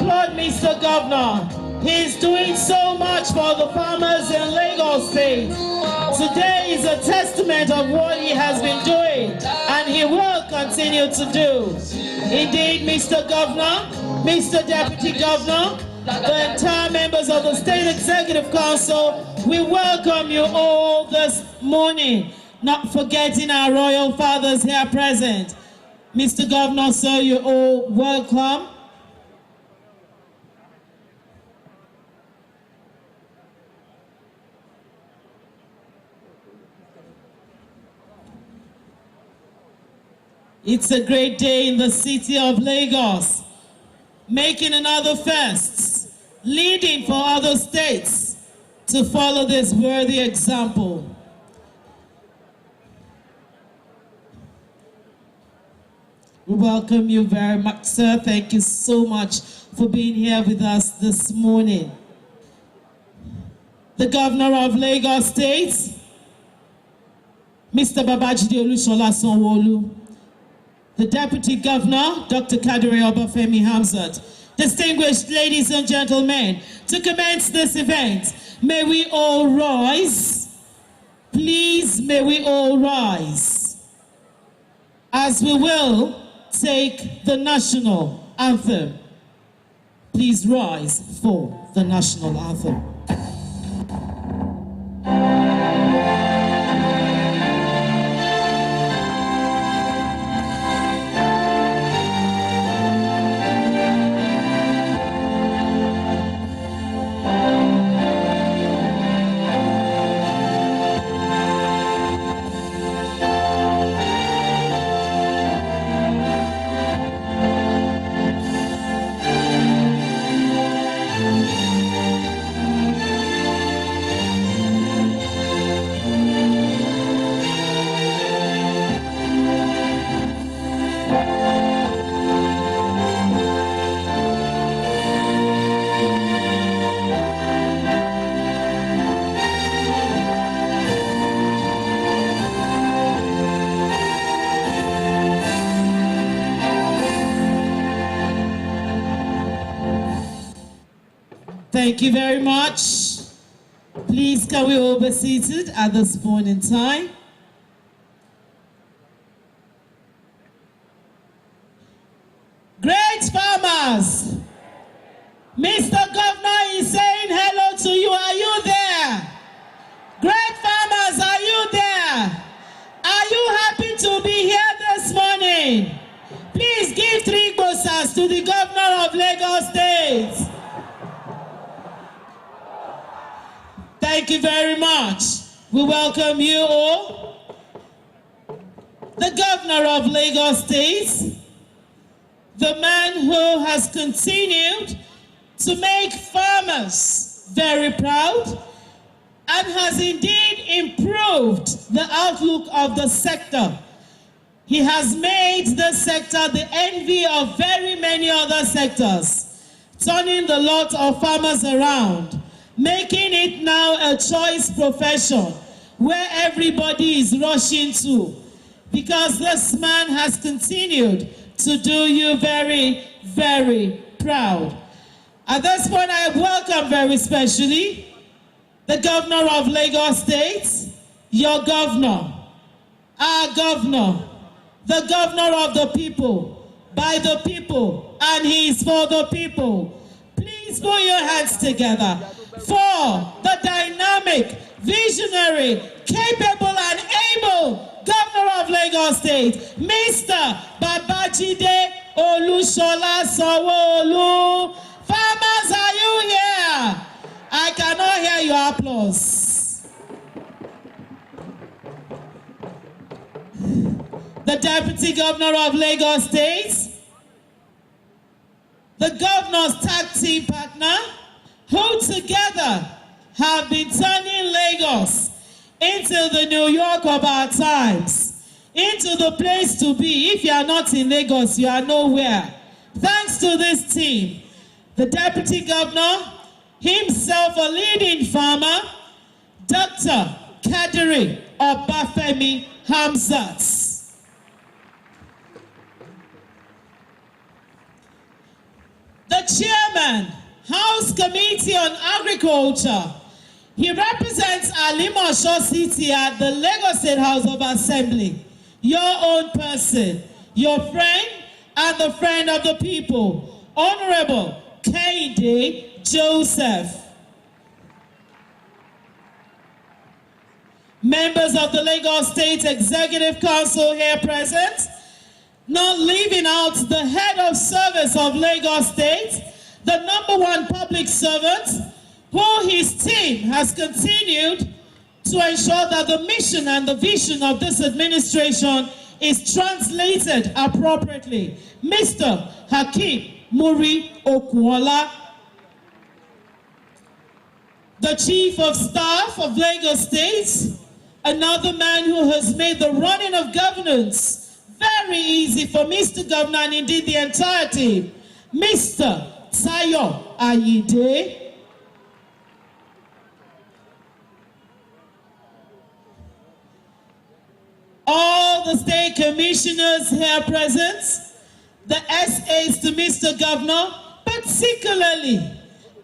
applaud Mr. Governor. He's doing so much for the farmers in Lagos State. Today is a testament of what he has been doing, and he will continue to do. Indeed, Mr. Governor, Mr. Deputy Governor, the entire members of the State Executive Council, we welcome you all this morning, not forgetting our royal fathers here present. Mr. Governor, sir, you're all welcome. It's a great day in the city of Lagos, making another first, leading for other states to follow this worthy example. We welcome you very much, sir. Thank you so much for being here with us this morning. The Governor of Lagos State, Mr. Babajide Olusola Sanwo-Olu, the Deputy Governor, Dr. Kadiri Obafemi Hamzat, distinguished ladies and gentlemen, to commence this event, may we all rise. Please, may we all rise, as we will take the national anthem. Please rise for the national anthem. Thank you very much. Please, can we all be seated at this point in time? Great farmers, Mr. Governor is saying hello to you. Are you there? Great farmers, are you there? Are you happy to be here this morning? Please give 3 gbosas to the Governor of Lagos State. Thank you very much. We welcome you all. The Governor of Lagos State, the man who has continued to make farmers very proud and has indeed improved the outlook of the sector. He has made this sector the envy of very many other sectors, turning the lot of farmers around, making it now a choice profession where everybody is rushing to, because this man has continued to do you very, very proud. At this point, I welcome very specially the Governor of Lagos State, your governor, our governor, the governor of the people, by the people, and he is for the people. Please put your hands together for the dynamic, visionary, capable and able Governor of Lagos State, Mr. Babajide Olusola Sanwo-Olu. Farmers, are you here? I cannot hear your applause. The Deputy Governor of Lagos State, the Governor's tag team partner, who together have been turning Lagos into the New York of our times, into the place to be. If you are not in Lagos, you are nowhere. Thanks to this team, the Deputy Governor, himself a leading farmer, Dr. Kadiri Obafemi Hamzat. the chairman, House Committee on Agriculture. He represents Alimosho City at the Lagos State House of Assembly. Your own person, your friend and the friend of the people, Honorable Kehinde Joseph. Members of the Lagos State Executive Council here present, not leaving out the head of service of Lagos State, the #1 public servant, who his team has continued to ensure that the mission and the vision of this administration is translated appropriately, Mr. Hakeem Muri Okunola. The Chief of Staff of Lagos State, another man who has made the running of governance very easy for Mr. Governor and indeed the entire team, Mr. Tayo Ayinde. All the state commissioners here present, the SAs to Mr. Governor, particularly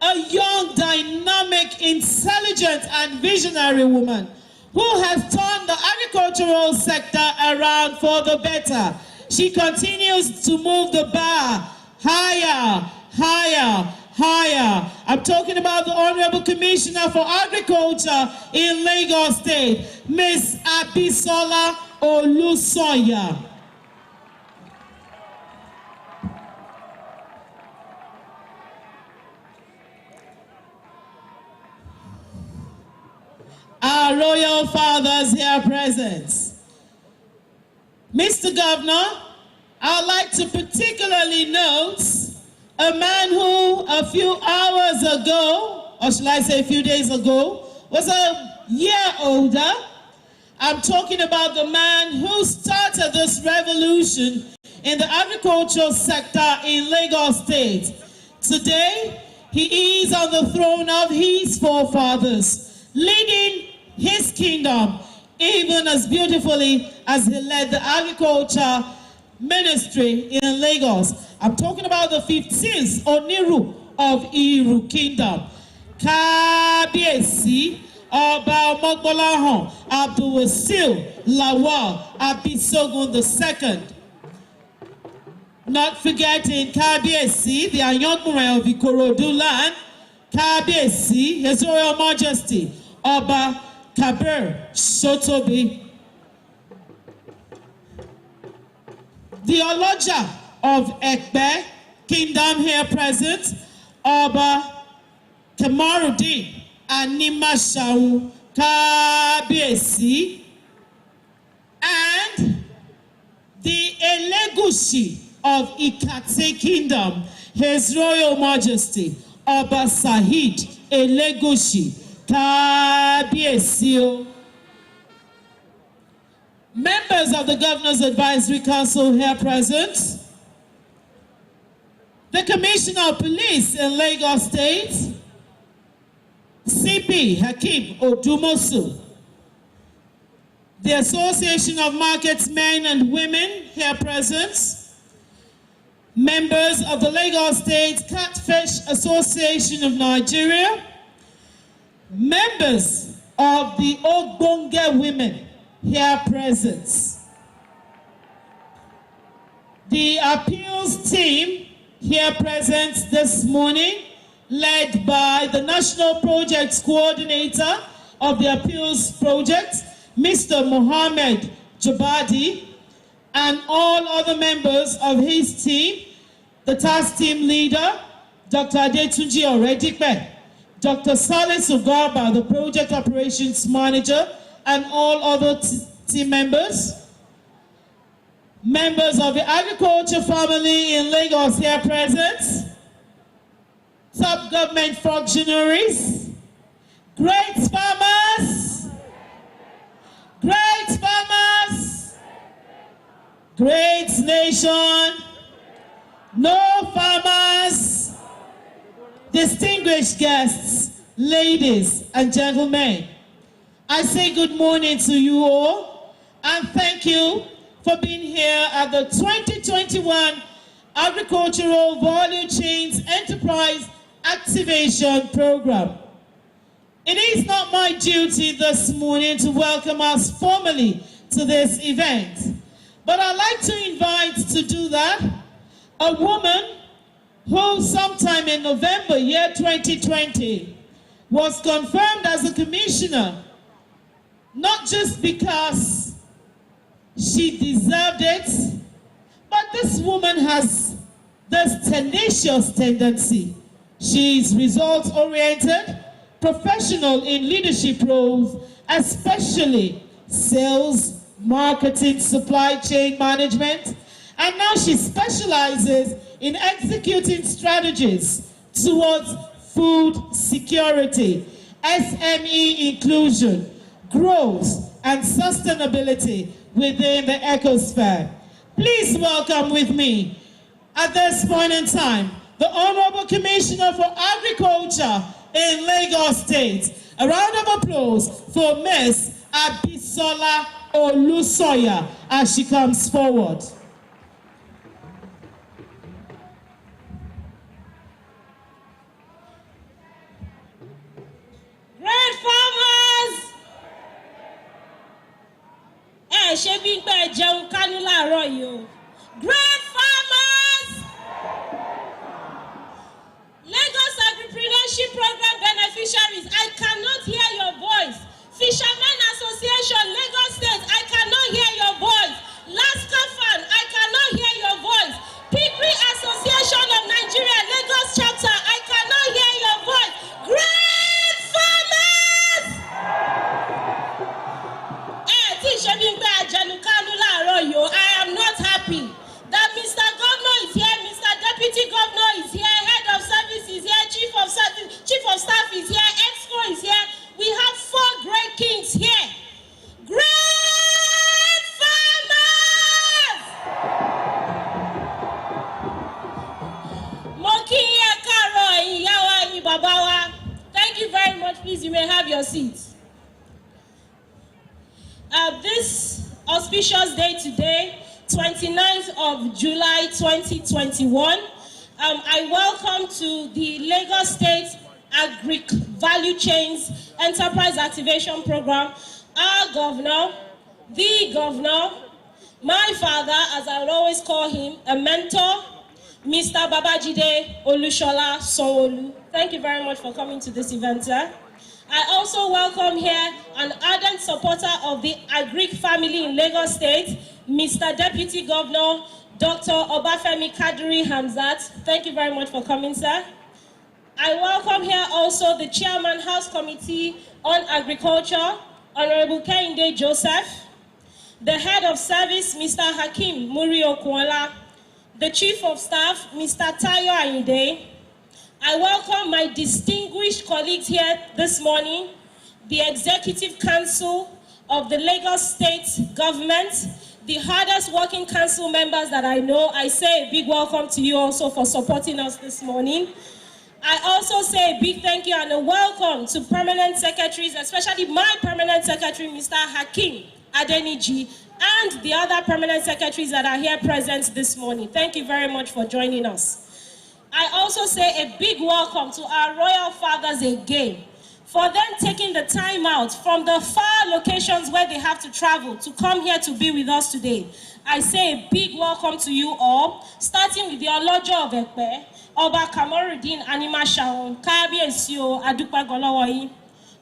a young, dynamic, intelligent and visionary woman who has turned the agricultural sector around for the better. She continues to move the bar higher, higher, higher. I'm talking about the Honorable Commissioner for Agriculture in Lagos State, Ms. Abisola Olusoya. Our royal fathers here present. Mr. Governor, I'd like to particularly note a man who a few hours ago, or shall I say a few days ago, was a year older. I'm talking about the man who started this revolution in the agricultural sector in Lagos State. Today, he is on the throne of his forefathers, leading his kingdom even as beautifully as he led the agriculture ministry in Lagos. I'm talking about the 15th Oniru of Iru Kingdom. Kábíyèsí Ọba Ọmọgbọ́láhàn Abdulwasil Lawal Abisogun II. Not forgetting Kábíyèsí, the Ayangunre of Ikorodu land, Kábíyèsí, His Royal Majesty Ọba Kabir Sotobi. The Oloja of Ekpe Kingdom here present, Ọba Kamarudin Animashaun Kábíyèsí, and the Elegushi of Ikate Kingdom, His Royal Majesty Ọba Saheed Elegushi Kábíyèsí. Members of the Governor's Advisory Council here present, the Commissioner of Police in Lagos State, CP Hakeem Odumosu, the Association of Marketsmen and Women here present, members of the Lagos State Catfish Association of Nigeria, members of the Ogbonge Women here present, the appeals team here present this morning, led by the National Projects Coordinator of the Appeals Project, Mr. Mohammed Jabadi, and all other members of his team, the task team leader, Dr. Adetunji Oredipe, Dr. Salisu Garba, the Project Operations Manager, and all other team members. Members of the agriculture family in Lagos here present, top government functionaries, great farmers, great nation, no farmers, distinguished guests, ladies and gentlemen. I say good morning to you all and thank you for being here at the 2021 Agricultural Value Chains Enterprise Activation Program. It is not my duty this morning to welcome us formally to this event, but I'd like to invite to do that a woman who sometime in November year 2020 was confirmed as a commissioner, not just because she deserved it, but this woman has this tenacious tendency. She's results-oriented, professional in leadership roles, especially sales, marketing, supply chain management, and now she specializes in executing strategies towards food security, SME inclusion, growth, and sustainability within the ecosphere. Please welcome with me, at this point in time, the Honorable Commissioner for Agriculture in Lagos State. A round of applause for Ms. Abisola Olusoya as she comes forward. Great farmers! Ṣé bí pé jẹun kánú láàárọ̀ yìí o. Great farmers! Lagos Agripreneurship Program beneficiaries, I cannot hear your voice. Fishermen Association, Lagos State, I cannot hear your voice. Laskafan, I cannot hear your voice. Piggery Association of Nigeria, Lagos chapter, I cannot hear your voice. Great farmers! I am not happy that Mr. Governor is here, Mr. Deputy Governor is here, Head of Service is here, Chief of Staff is here, Exco is here. We have 4 great kings here. Great farmers! Thank you very much. Please, you may have your seats. This auspicious day today, 29th of July 2021, I welcome to the Lagos State Agric Value Chains Enterprise Activation Program our governor, the governor, my father, as I will always call him, a mentor, Mr. Babajide Olushola Sanwo-Olu. Thank you very much for coming to this event, sir. I also welcome here an ardent supporter of the Agric family in Lagos State, Mr. Deputy Governor, Dr. Obafemi Kadiri Hamzat. Thank you very much for coming, sir. I welcome here also the Chairman House Committee on Agriculture, Honorable Kehinde Joseph, the Head of Service, Mr. Hakeem Muri Okunola, the Chief of Staff, Mr. Tayo Ayinde. I welcome my distinguished colleagues here this morning, the Executive Council of the Lagos State Government, the hardest working council members that I know. I say a big welcome to you also for supporting us this morning. I also say a big thank you and a welcome to permanent secretaries, especially my permanent secretary, Mr. Hakeem Adeniji, and the other permanent secretaries that are here present this morning. Thank you very much for joining us. I also say a big welcome to our royal fathers again, for them taking the time out from the far locations where they have to travel to come here to be with us today. I say a big welcome to you all, starting with the Olojo of Ekpe, Oba Kamoruddin Animashaun, Kábíyèsí o, Adúpẹ́ gan lọ́wọ́ yín.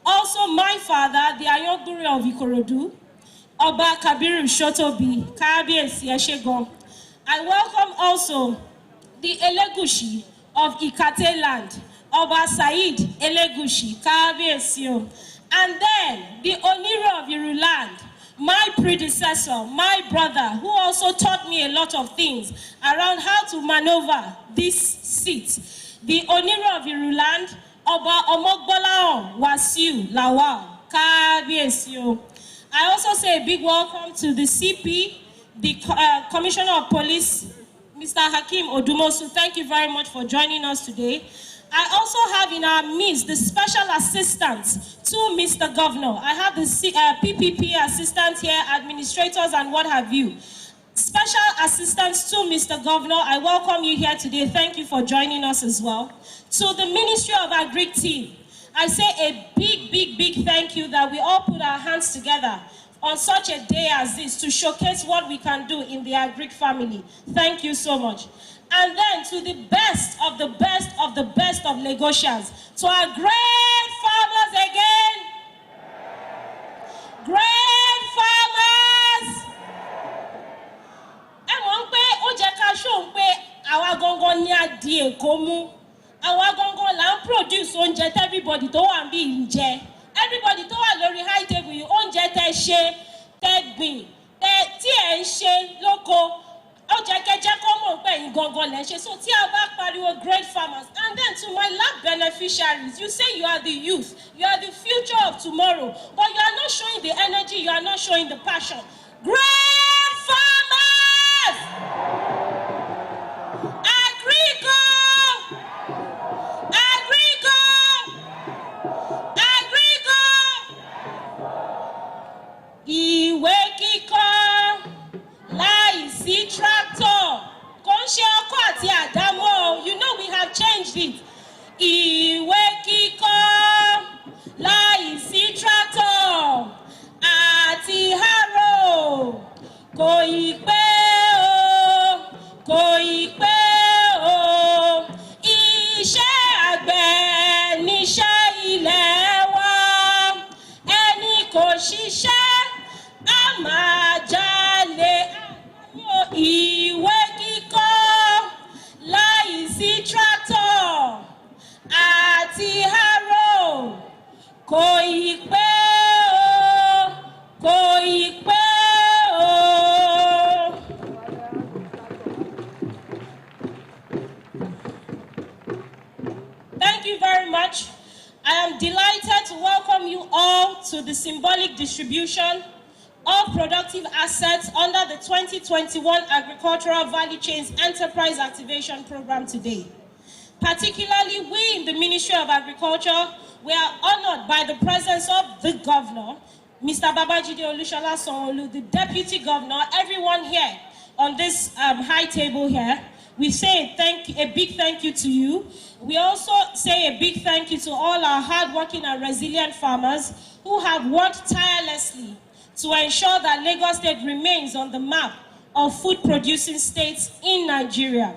Also my father, the Ayogburi of Ikorodu, Oba Kabiru Shotobi, Kábíyèsí ẹ ṣé gan. I welcome also the Elegushi of Ikate land, Oba Said Elegushi, Kábíyèsí o. And then the Oniro of Iru land, my predecessor, my brother, who also taught me a lot of things around how to maneuver this seat. The Oniro of Iru land, Oba Omogbolaon Wasiu Lawal, Kábíyèsí o. I also say a big welcome to the CP, the Commissioner of Police, Mr. Hakeem Odumosu. Thank you very much for joining us today. I also have in our midst the special assistant to Mr. Governor. I have the PPP assistant here, administrators and what have you. Special assistance to Mr. Governor, I welcome you here today. Thank you for joining us as well. To the Ministry of Agri team, I say a big thank you that we all put our hands together on such a day as this to showcase what we can do in the Agri family. Thank you so much. And then to the best of the best of the best of Lagosians, to our great farmers again. Great farmers! Ẹ mọ̀ pé ó jẹ́ ká ṣóhun pé àwa gangan ní adìẹ Èkó mú. Àwa gangan là ń produce oúnjẹ tí everybody tó wà níbí ń jẹ. Everybody tó wà lórí high table yìí, oúnjẹ tẹ́ ṣe, tẹ́ gbìn, tí ẹ̀ ń ṣe lóko. Ó jẹ́ kẹ́jẹ́ kó mọ̀ pé ẹ̀yin gangan lẹ̀ ń ṣe. So tí a bá pariwo great farmers, and then to my lab beneficiaries, you say you are the youth, you are the future of tomorrow, but you are not showing the energy, you are not showing the passion. Great farmers! Agrico! Agrico! Agrico! Ìwé kíkọ́ láìsí tractor kò ń ṣe ọkọ́ àti àdámọ́. You know we have changed it. Ìwé kíkọ́ láìsí tractor àti harrow kò ì pé o, kò ì pé o. Iṣẹ́ àgbẹ̀ níṣẹ́ ilẹ̀ wa. Ẹni kò ṣiṣẹ́ á máa jalè. Ìwé kíkọ́ láìsí tractor àti harrow kò ì pé o, kò ì pé o. Thank you very much. I am delighted to welcome you all to the symbolic distribution of productive assets under the 2021 Agricultural Value Chains Enterprise Activation Program today. Particularly, we in the Ministry of Agriculture, we are honored by the presence of the Governor, Mr. Babajide Olushola Sanwo-Olu, the Deputy Governor, everyone here on this high table here. We say a big thank you to you. We also say a big thank you to all our hardworking and resilient farmers who have worked tirelessly to ensure that Lagos State remains on the map of food-producing states in Nigeria.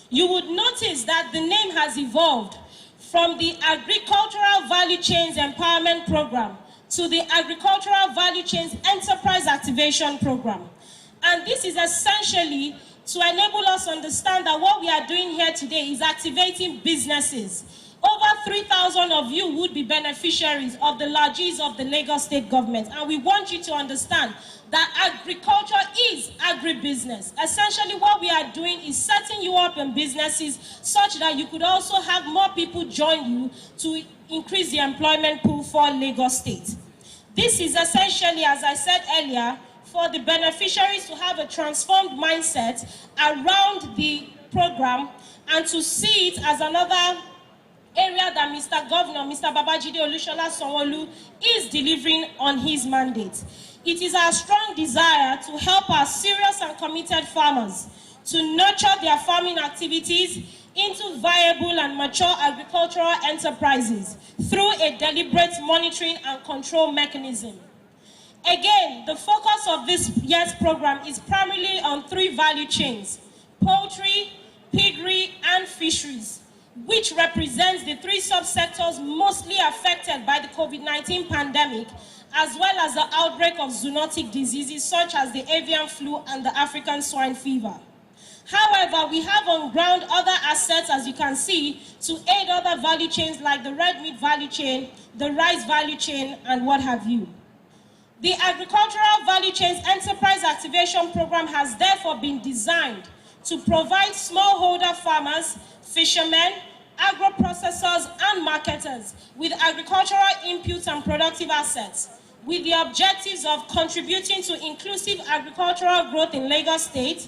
You would notice that the name has evolved from the Agricultural Value Chains Empowerment Program to the Agricultural Value Chains Enterprise Activation Program. And this is essentially to enable us to understand that what we are doing here today is activating businesses. Over 3,000 of you would be beneficiaries of the largesse of the Lagos State government. And we want you to understand that agriculture is agribusiness. Essentially, what we are doing is setting you up in businesses such that you could also have more people join you to increase the employment pool for Lagos State. This is essentially, as I said earlier, for the beneficiaries to have a transformed mindset around the program and to see it as another area that Mr. Governor, Mr. Babajide Olushola Sanwo-Olu is delivering on his mandate. It is our strong desire to help our serious and committed farmers to nurture their farming activities into viable and mature agricultural enterprises through a deliberate monitoring and control mechanism. Again, the focus of this year's program is primarily on three value chains: poultry, piggery, and fisheries, which represents the three subsectors mostly affected by the COVID-19 pandemic, as well as the outbreak of zoonotic diseases such as the avian flu and the African swine fever. However, we have on ground other assets, as you can see, to aid other value chains like the red meat value chain, the rice value chain, and what have you. The Agricultural Value Chains Enterprise Activation Program has therefore been designed to provide smallholder farmers, fishermen, agro-processors, and marketers with agricultural inputs and productive assets, with the objectives of contributing to inclusive agricultural growth in Lagos State,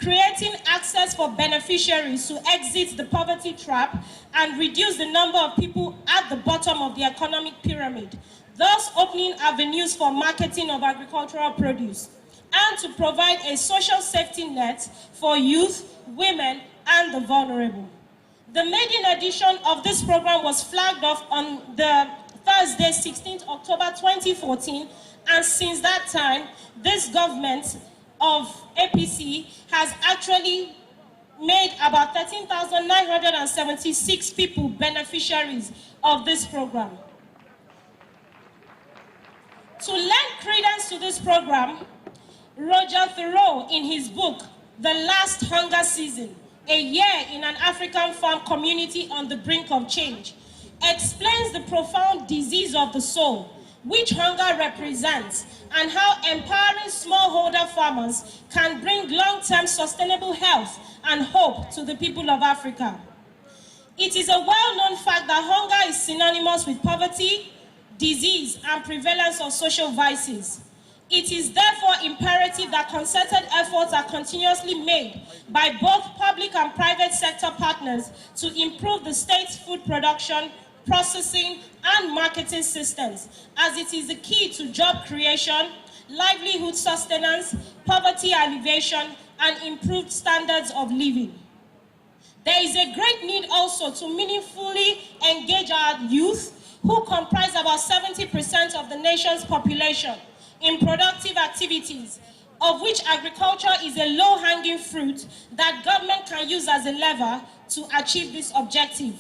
creating access for beneficiaries to exit the poverty trap and reduce the number of people at the bottom of the economic pyramid, thus opening avenues for marketing of agricultural produce, and to provide a social safety net for youth, women, and the vulnerable. The maiden edition of this program was flagged off on the Thursday, 16th October 2014, and since that time, this government of APC has actually made about 13,976 people beneficiaries of this program. To lend credence to this program, Roger Thoreau, in his book, The Last Hunger Season, A Year in an African Farm Community on the Brink of Change, explains the profound disease of the soul, which hunger represents, and how empowering smallholder farmers can bring long-term sustainable health and hope to the people of Africa. It is a well-known fact that hunger is synonymous with poverty, disease, and prevalence of social vices. It is therefore imperative that concerted efforts are continuously made by both public and private sector partners to improve the state's food production, processing, and marketing systems, as it is the key to job creation, livelihood sustenance, poverty alleviation, and improved standards of living. There is a great need also to meaningfully engage our youth, who comprise about 70% of the nation's population, in productive activities, of which agriculture is a low-hanging fruit that government can use as a lever to achieve this objective.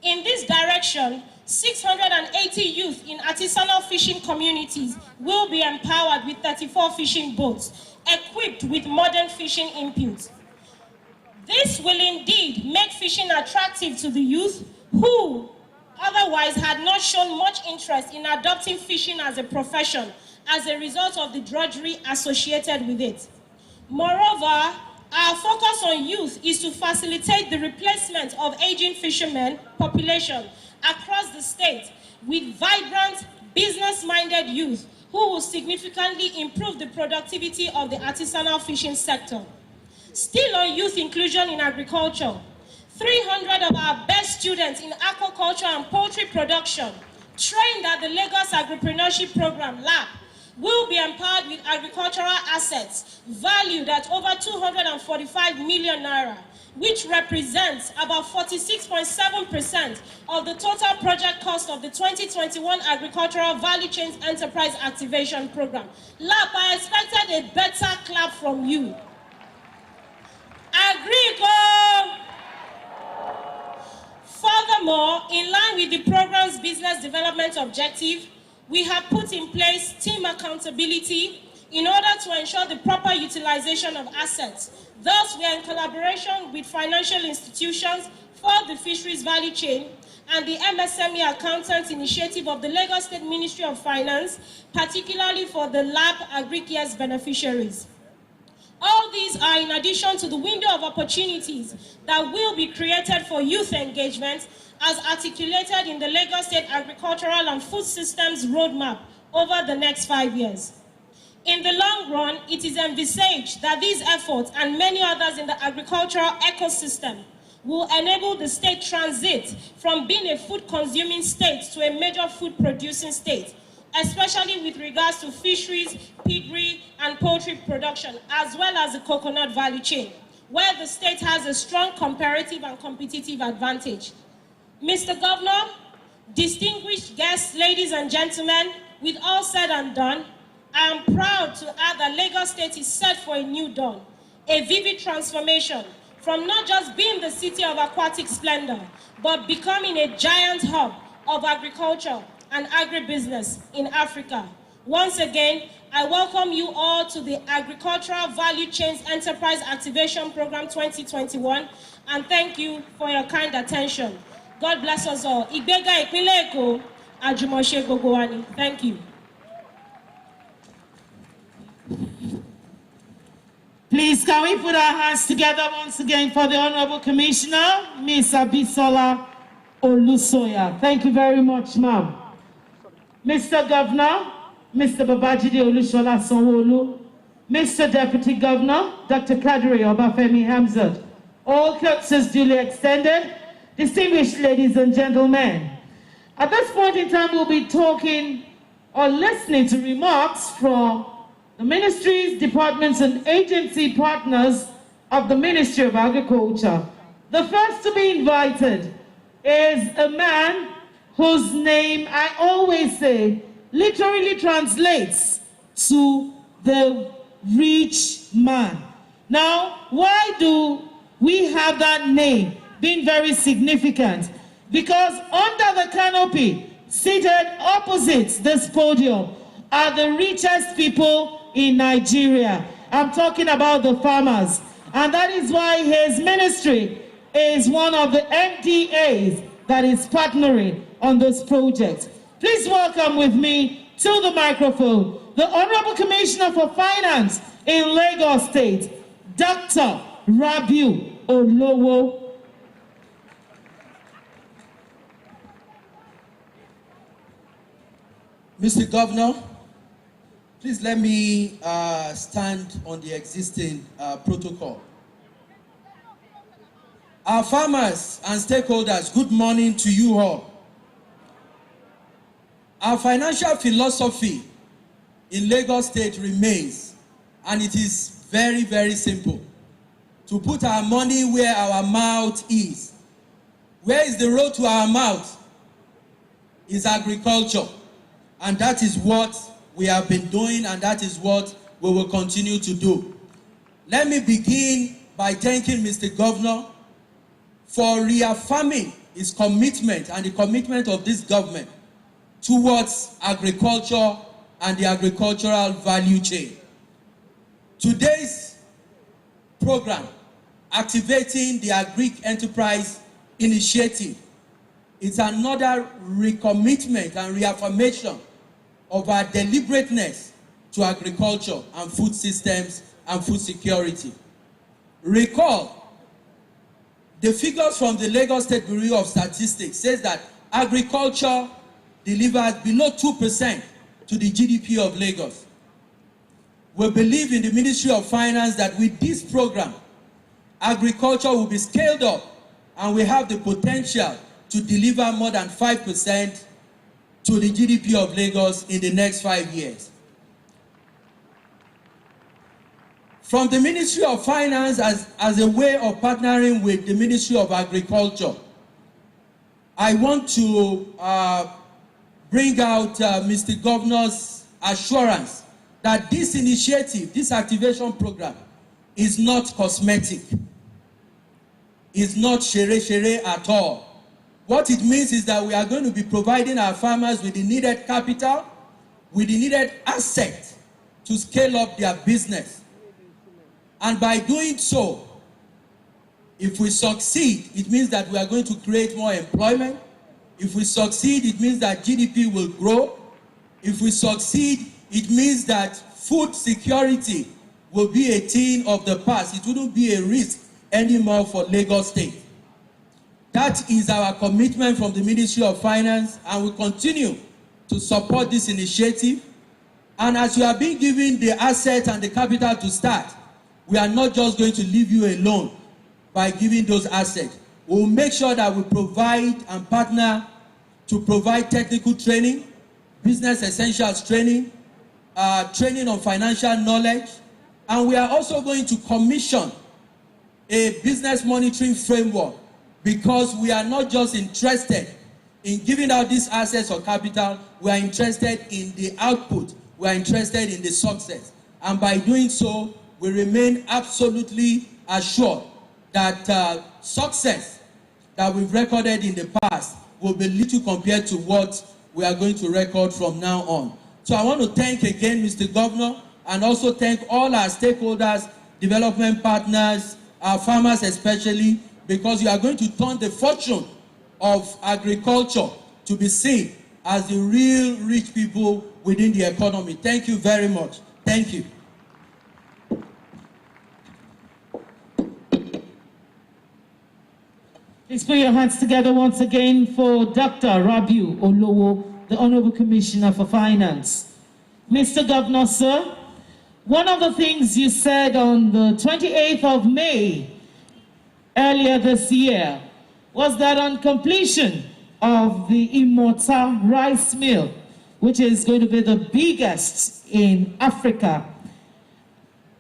In this direction, 680 youth in artisanal fishing communities will be empowered with 34 fishing boats, equipped with modern fishing inputs. This will indeed make fishing attractive to the youth who otherwise had not shown much interest in adopting fishing as a profession as a result of the drudgery associated with it. Moreover, our focus on youth is to facilitate the replacement of aging fishermen population across the state with vibrant, business-minded youth who will significantly improve the productivity of the artisanal fishing sector. Still on youth inclusion in agriculture, 300 of our best students in aquaculture and poultry production, trained at the Lagos Agripreneurship Program, LAP, will be empowered with agricultural assets valued at over 245 million naira, which represents about 46.7% of the total project cost of the 2021 Agricultural Value Chains Enterprise Activation Program. LAP, I expected a better clap from you. Agrico! Furthermore, in line with the program's business development objective, we have put in place team accountability in order to ensure the proper utilization of assets. Thus, we are in collaboration with financial institutions for the fisheries value chain and the MSME Accountant Initiative of the Lagos State Ministry of Finance, particularly for the LAP Agri-Cares beneficiaries. All these are in addition to the window of opportunities that will be created for youth engagement as articulated in the Lagos State Agricultural and Food Systems Roadmap over the next 5 years. In the long run, it is envisaged that these efforts and many others in the agricultural ecosystem will enable the state transit from being a food-consuming state to a major food-producing state, especially with regards to fisheries, piggery, and poultry production, as well as the coconut value chain, where the state has a strong comparative and competitive advantage. Mr. Governor, distinguished guests, ladies and gentlemen, with all said and done, I am proud to add that Lagos State is set for a new dawn, a vivid transformation from not just being the city of aquatic splendor, but becoming a giant hub of agriculture and agribusiness in Africa. Once again, I welcome you all to the Agricultural Value Chains Enterprise Activation Program 2021, and thank you for your kind attention. God bless us all. Ìgbéga ìpínlẹ̀ Èkó, àjùmọ̀ṣe gbogbo wa ni. Thank you. Please, can we put our hands together once again for the Honorable Commissioner, Ms. Abisola Olusoya. Thank you very much, ma'am. Mr. Governor, Mr. Babajide Olushola Sanwo-Olu, Mr. Deputy Governor, Dr. Kadri Obafemi Hamzat, all courtesies duly extended, distinguished ladies and gentlemen. At this point in time, we'll be talking or listening to remarks from the ministries, departments, and agency partners of the Ministry of Agriculture. The first to be invited is a man whose name I always say literally translates to the rich man. Now, why do we have that name being very significant? Because under the canopy, seated opposite this podium, are the richest people in Nigeria. I'm talking about the farmers. And that is why his ministry is one of the MDAs that is partnering on this project. Please welcome with me to the microphone the Honorable Commissioner for Finance in Lagos State, Dr. Rabiu Olowo. Mr. Governor, please let me stand on the existing protocol. Our farmers and stakeholders, good morning to you all. Our financial philosophy in Lagos State remains, and it is very, very simple. To put our money where our mouth is. Where is the road to our mouth? Is agriculture. And that is what we have been doing, and that is what we will continue to do. Let me begin by thanking Mr. Governor for reaffirming his commitment and the commitment of this government towards agriculture and the agricultural value chain. Today's program, Activating the Agric Enterprise Initiative, is another recommitment and reaffirmation of our deliberateness to agriculture and food systems and food security. Recall, the figures from the Lagos State Bureau of Statistics says that agriculture delivers below 2% to the GDP of Lagos. We believe in the Ministry of Finance that with this program, agriculture will be scaled up and we have the potential to deliver more than 5% to the GDP of Lagos in the next 5 years. From the Ministry of Finance, as a way of partnering with the Ministry of Agriculture, I want to bring out Mr. Governor's assurance that this initiative, this activation program, is not cosmetic. It's not shere at all. What it means is that we are going to be providing our farmers with the needed capital, with the needed asset to scale up their business. And by doing so, if we succeed, it means that we are going to create more employment. If we succeed, it means that GDP will grow. If we succeed, it means that food security will be a thing of the past. It wouldn't be a risk anymore for Lagos State. That is our commitment from the Ministry of Finance, and we continue to support this initiative. And as you are being given the assets and the capital to start, we are not just going to leave you alone by giving those assets. We will make sure that we provide and partner to provide technical training, business essentials training, training on financial knowledge, and we are also going to commission a business monitoring framework, because we are not just interested in giving out these assets or capital, we are interested in the output, we are interested in the success. And by doing so, we remain absolutely assured that success that we've recorded in the past will be little compared to what we are going to record from now on. So I want to thank again Mr. Governor, and also thank all our stakeholders, development partners, our farmers especially, because you are going to turn the fortune of agriculture to be seen as the real rich people within the economy. Thank you very much. Thank you. Please put your hands together once again for Dr. Rabiu Olowo, the Honorable Commissioner for Finance. Mr. Governor, sir, one of the things you said on the 28th of May earlier this year was that on completion of the Imota rice mill, which is going to be the biggest in Africa,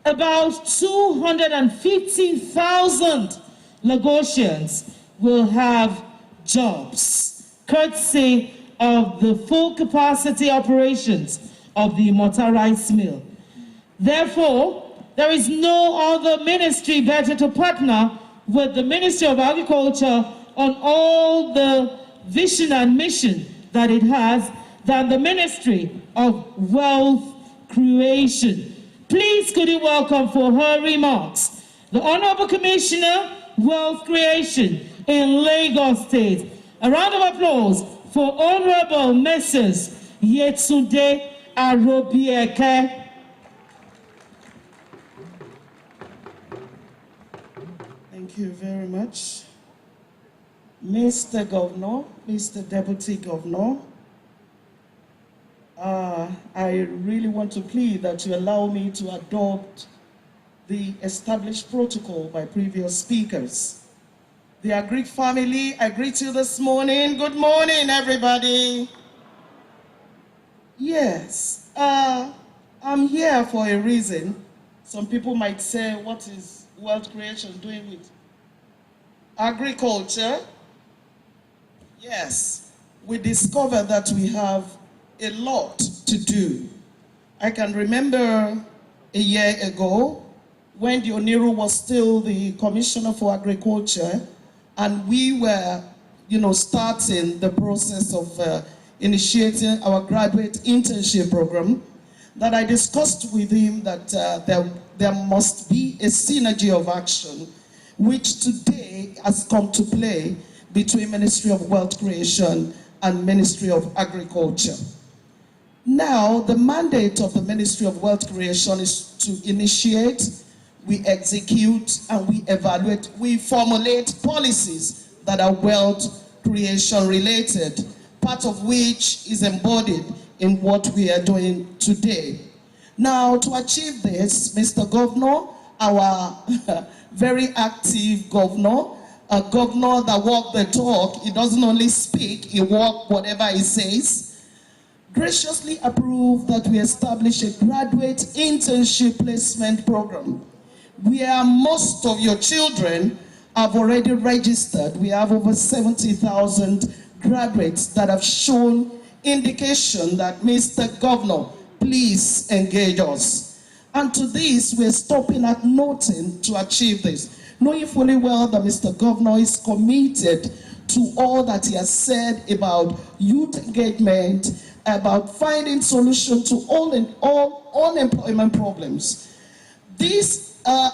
about 215,000 Lagosians will have jobs, courtesy of the full capacity operations of the Imota Rice Mill. Therefore, there is no other ministry better to partner with the Ministry of Agriculture on all the vision and mission that it has than the Ministry of Wealth Creation. Please could you welcome for her remarks the Honorable Commissioner, Wealth Creation in Lagos State. A round of applause for Honorable Mrs. Yetunde Arobieke. Thank you very much. Mr. Governor, Mr. Deputy Governor, I really want to plead that you allow me to adopt the established protocol by previous speakers. The Agric family, I greet you this morning. Good morning, everybody. Yes, I'm here for a reason. Some people might say, what is wealth creation doing with agriculture? Yes, we discovered that we have a lot to do. I can remember a year ago when Dioniru was still the Commissioner for Agriculture, and we were, starting the process of initiating our graduate internship program, that I discussed with him that there must be a synergy of action, which today has come to play between Ministry of Wealth Creation and Ministry of Agriculture. Now, the mandate of the Ministry of Wealth Creation is to initiate, we execute, and we evaluate, we formulate policies that are wealth creation related, part of which is embodied in what we are doing today. Now, to achieve this, Mr. Governor, our very active governor, a governor that walks the talk, he doesn't only speak, he walks whatever he says, graciously approved that we establish a graduate internship placement program where most of your children have already registered. We have over 70,000 graduates that have shown indication that, Mr. Governor, please engage us. And to this, we're stopping at nothing to achieve this, knowing fully well that Mr. Governor is committed to all that he has said about youth engagement, about finding solutions to all unemployment problems. This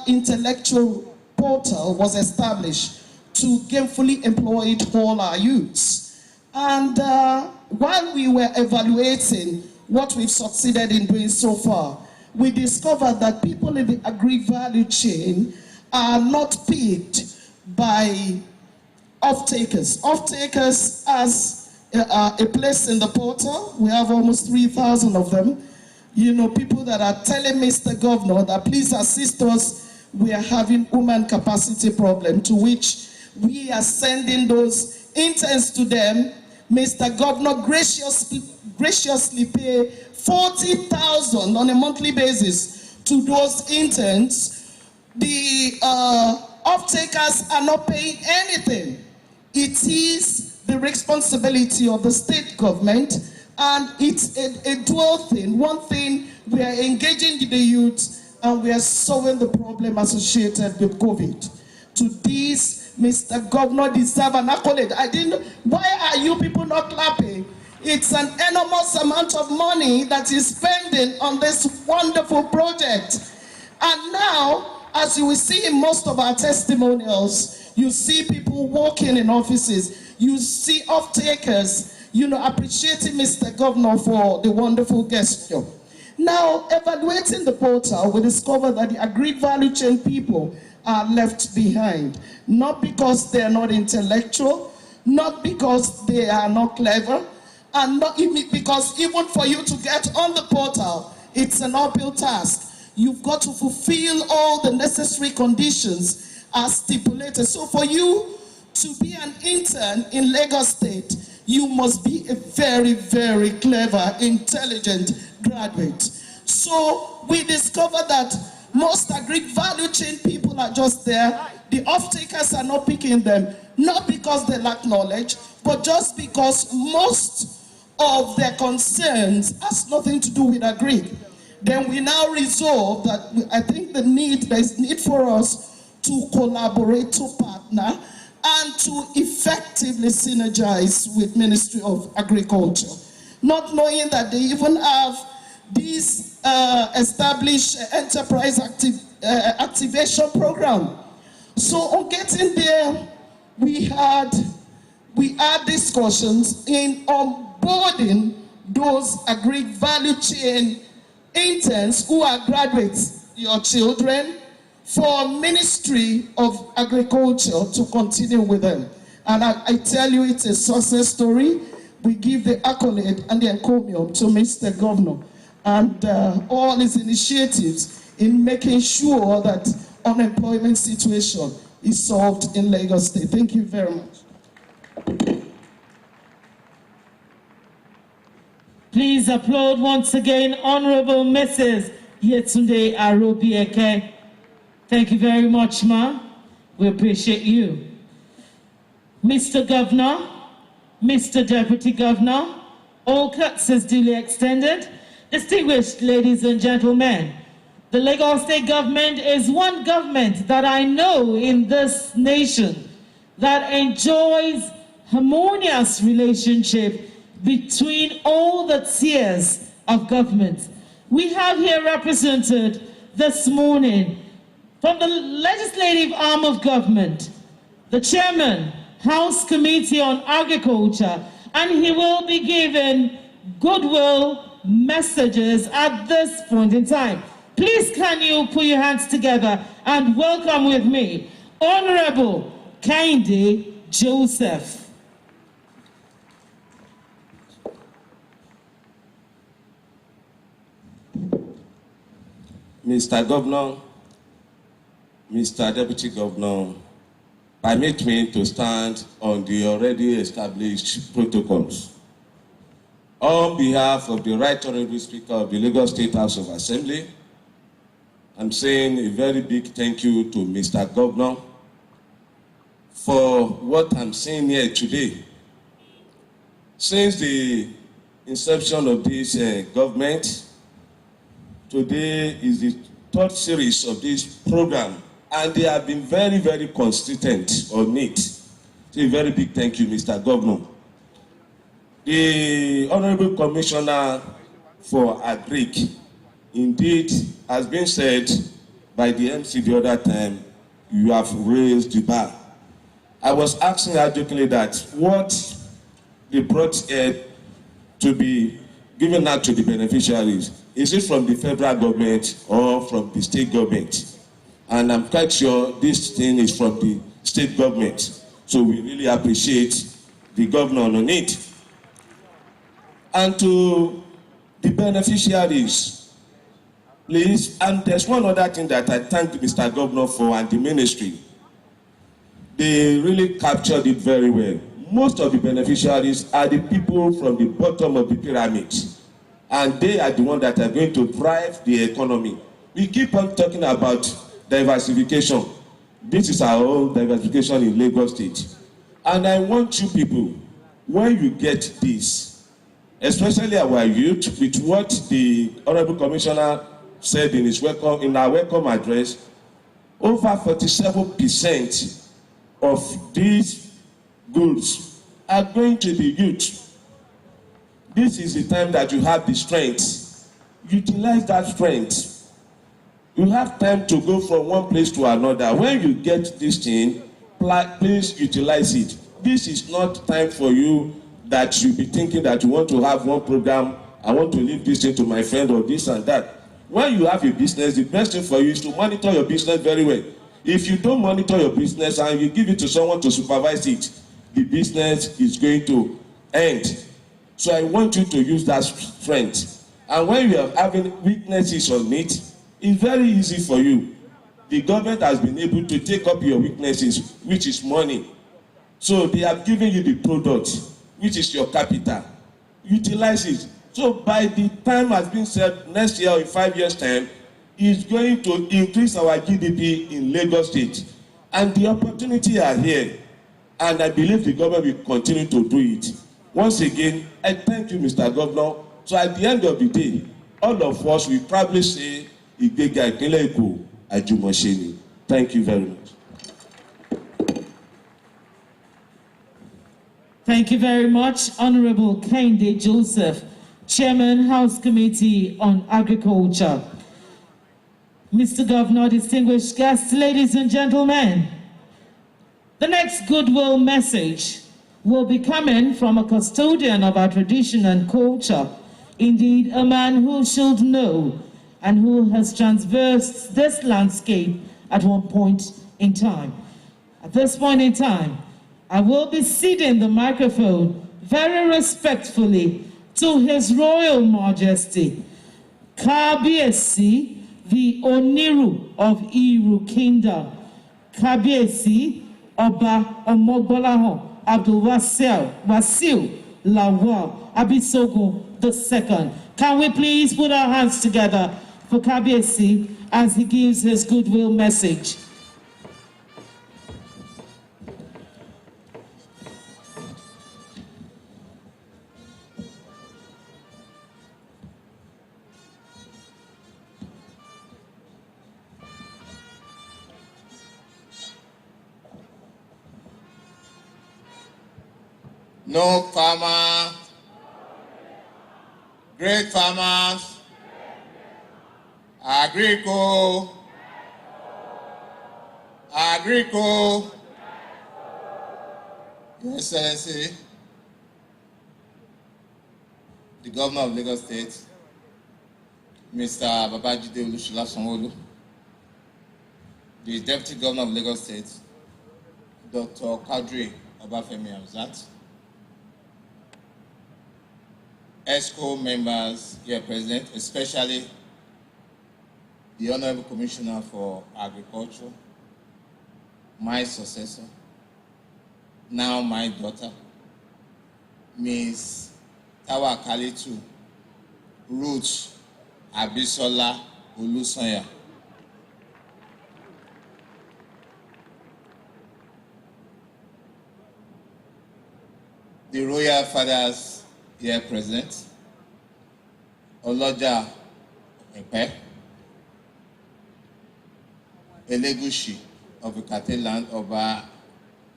intellectual portal was established to gainfully employ all our youths. And while we were evaluating what we've succeeded in doing so far, we discovered that people in the agri-value chain are not picked by off-takers. Off-takers as a place in the portal. We have almost 3,000 of them. People that are telling Mr. Governor that please assist us, we are having human capacity problem, to which we are sending those interns to them. Mr. Governor graciously pay 40,000 on a monthly basis to those interns. The off-takers are not paying anything. It is the responsibility of the state government, and it's a dual thing. One thing, we are engaging the youth and we are solving the problem associated with COVID. To this, Mr. Governor deserves an accolade. Why are you people not clapping? It's an enormous amount of money that is spending on this wonderful project. And now, as you will see in most of our testimonials, you see people walking in offices, you see off-takers, appreciating Mr. Governor for the wonderful gesture. Now, evaluating the portal, we discovered that the agri-value chain people are left behind, not because they are not intellectual, not because they are not clever, and not even because even for you to get on the portal, it's an uphill task. You've got to fulfill all the necessary conditions as stipulated. So for you to be an intern in Lagos State, you must be a very, very clever, intelligent graduate. So we discovered that most agri value chain people are just there. The off-takers are not picking them, not because they lack knowledge, but just because most of their concerns has nothing to do with agri. Then we now resolve that I think there's need for us to collaborate, to partner, and to effectively synergize with Ministry of Agriculture. Not knowing that they even have this established enterprise activation program. So on getting there, we had discussions in onboarding those agri value chain interns who are graduates, your children, for Ministry of Agriculture to continue with them. And I tell you, it's a success story. We give the accolade and the encomium to Mr. Governor and all his initiatives in making sure that unemployment situation is solved in Lagos State. Thank you very much. Please applaud once again Honorable Mrs. Yetunde Arobieke. Thank you very much, ma. We appreciate you. Mr. Governor, Mr. Deputy Governor, all courtesies duly extended. Distinguished ladies and gentlemen, the Lagos State government is one government that I know in this nation that enjoys harmonious relationship between all the tiers of government. We have here represented this morning from the legislative arm of government, the chairman, House Committee on Agriculture, and he will be giving goodwill messages at this point in time. Please can you put your hands together and welcome with me Honorable Kehinde Joseph. Mr. Governor, Mr. Deputy Governor, permit me to stand on the already established protocols. On behalf of the Right Honorable Speaker of the Lagos State House of Assembly, I'm saying a very big thank you to Mr. Governor for what I'm seeing here today. Since the inception of this government, today is the third series of this program, and they have been very, very consistent on it. So a very big thank you, Mr. Governor. The Honorable Commissioner for Agric, indeed, has been said by the MC the other time, you have raised the bar. I was asking her jokingly that what they brought here to be given out to the beneficiaries, is it from the federal government or from the state government? And I'm quite sure this thing is from the state government. So we really appreciate the governor on it. And to the beneficiaries, please, and there's one other thing that I thank Mr. Governor for and the ministry. They really captured it very well. Most of the beneficiaries are the people from the bottom of the pyramid, and they are the ones that are going to drive the economy. We keep on talking about diversification. This is our own diversification in Lagos State. And I want you people, when you get this, especially our youth, with what the Honorable Commissioner said in our welcome address, over 47% of these goods are going to the youth. This is the time that you have the strength. Utilize that strength. You have time to go from one place to another. When you get this thing, please utilize it. This is not time for you that you be thinking that you want to have one program, I want to leave this thing to my friend or this and that. When you have a business, the best thing for you is to monitor your business very well. If you don't monitor your business and you give it to someone to supervise it, the business is going to end. So I want you to use that strength. And when you are having weaknesses on it, it's very easy for you. The government has been able to take up your weaknesses, which is money. So they have given you the product, which is your capital. Utilize it. So by the time has been said, next year or in 5 years' time, is going to increase our GDP in Lagos State. And the opportunity are here. And I believe the government will continue to do it. Once again, I thank you, Mr. Governor. So at the end of the day, all of us will probably say, Ìgbéga ìpínlẹ̀ Èkó, àjùmọ̀ṣe ni. Thank you very much. Thank you very much, Honorable Kehinde Joseph, Chairman, House Committee on Agriculture. Mr. Governor, distinguished guests, ladies and gentlemen, the next goodwill message will be coming from a custodian of our tradition and culture, indeed a man who should know and who has traversed this landscape at one point in time. At this point in time, I will be ceding the microphone very respectfully to His Royal Majesty, Kábíyèsí, the Oniru of Iru Kingdom, Kábíyèsí Ọba Ọmọgbọ́láhàn Abdulwasil Lawal Abisogun II. Can we please put our hands together for Kábíyèsí as he gives his goodwill message? No farmer, great farmers, Agrico, Your Excellency, the Governor of Lagos State, Mr. Babajide Olusola Sanwo-Olu, the Deputy Governor of Lagos State, Dr. Kadri Obafemi Hamzat, ESCO members here present, especially the Honorable Commissioner for Agriculture, my successor, now my daughter, Ms. Tawakalitu Ruth Abisola Olusanya. The royal fathers here present, Oloja Epe, Elegushi of Ikate land, Oba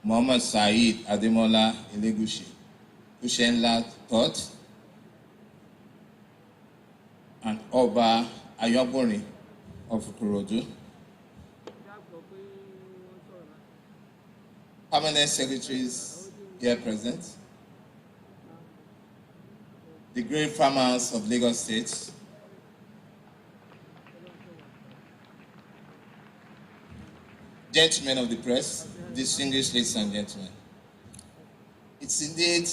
Muhammad Said Ademola Elegushi, Ushenla Tot, and Oba Ayobori of Ikorodu. Permanent secretaries here present, the great farmers of Lagos State, gentlemen of the press, distinguished ladies and gentlemen. It's indeed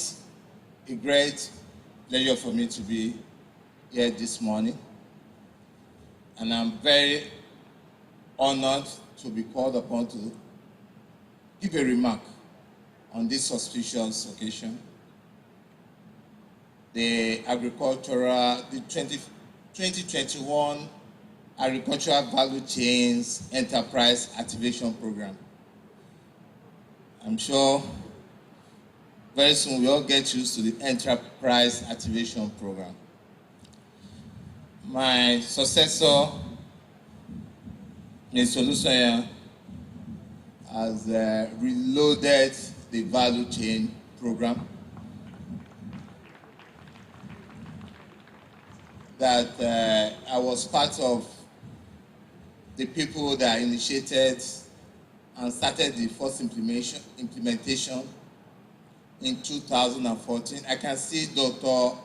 a great pleasure for me to be here this morning, and I'm very honored to be called upon to give a remark on this auspicious occasion. The 2021 Agricultural Value Chains Enterprise Activation Program. I'm sure very soon we all get used to the Enterprise Activation Program. My successor, Ms. Olusanya, has reloaded the Value Chain Program that I was part of the people that initiated and started the first implementation in 2014. I can see Dr.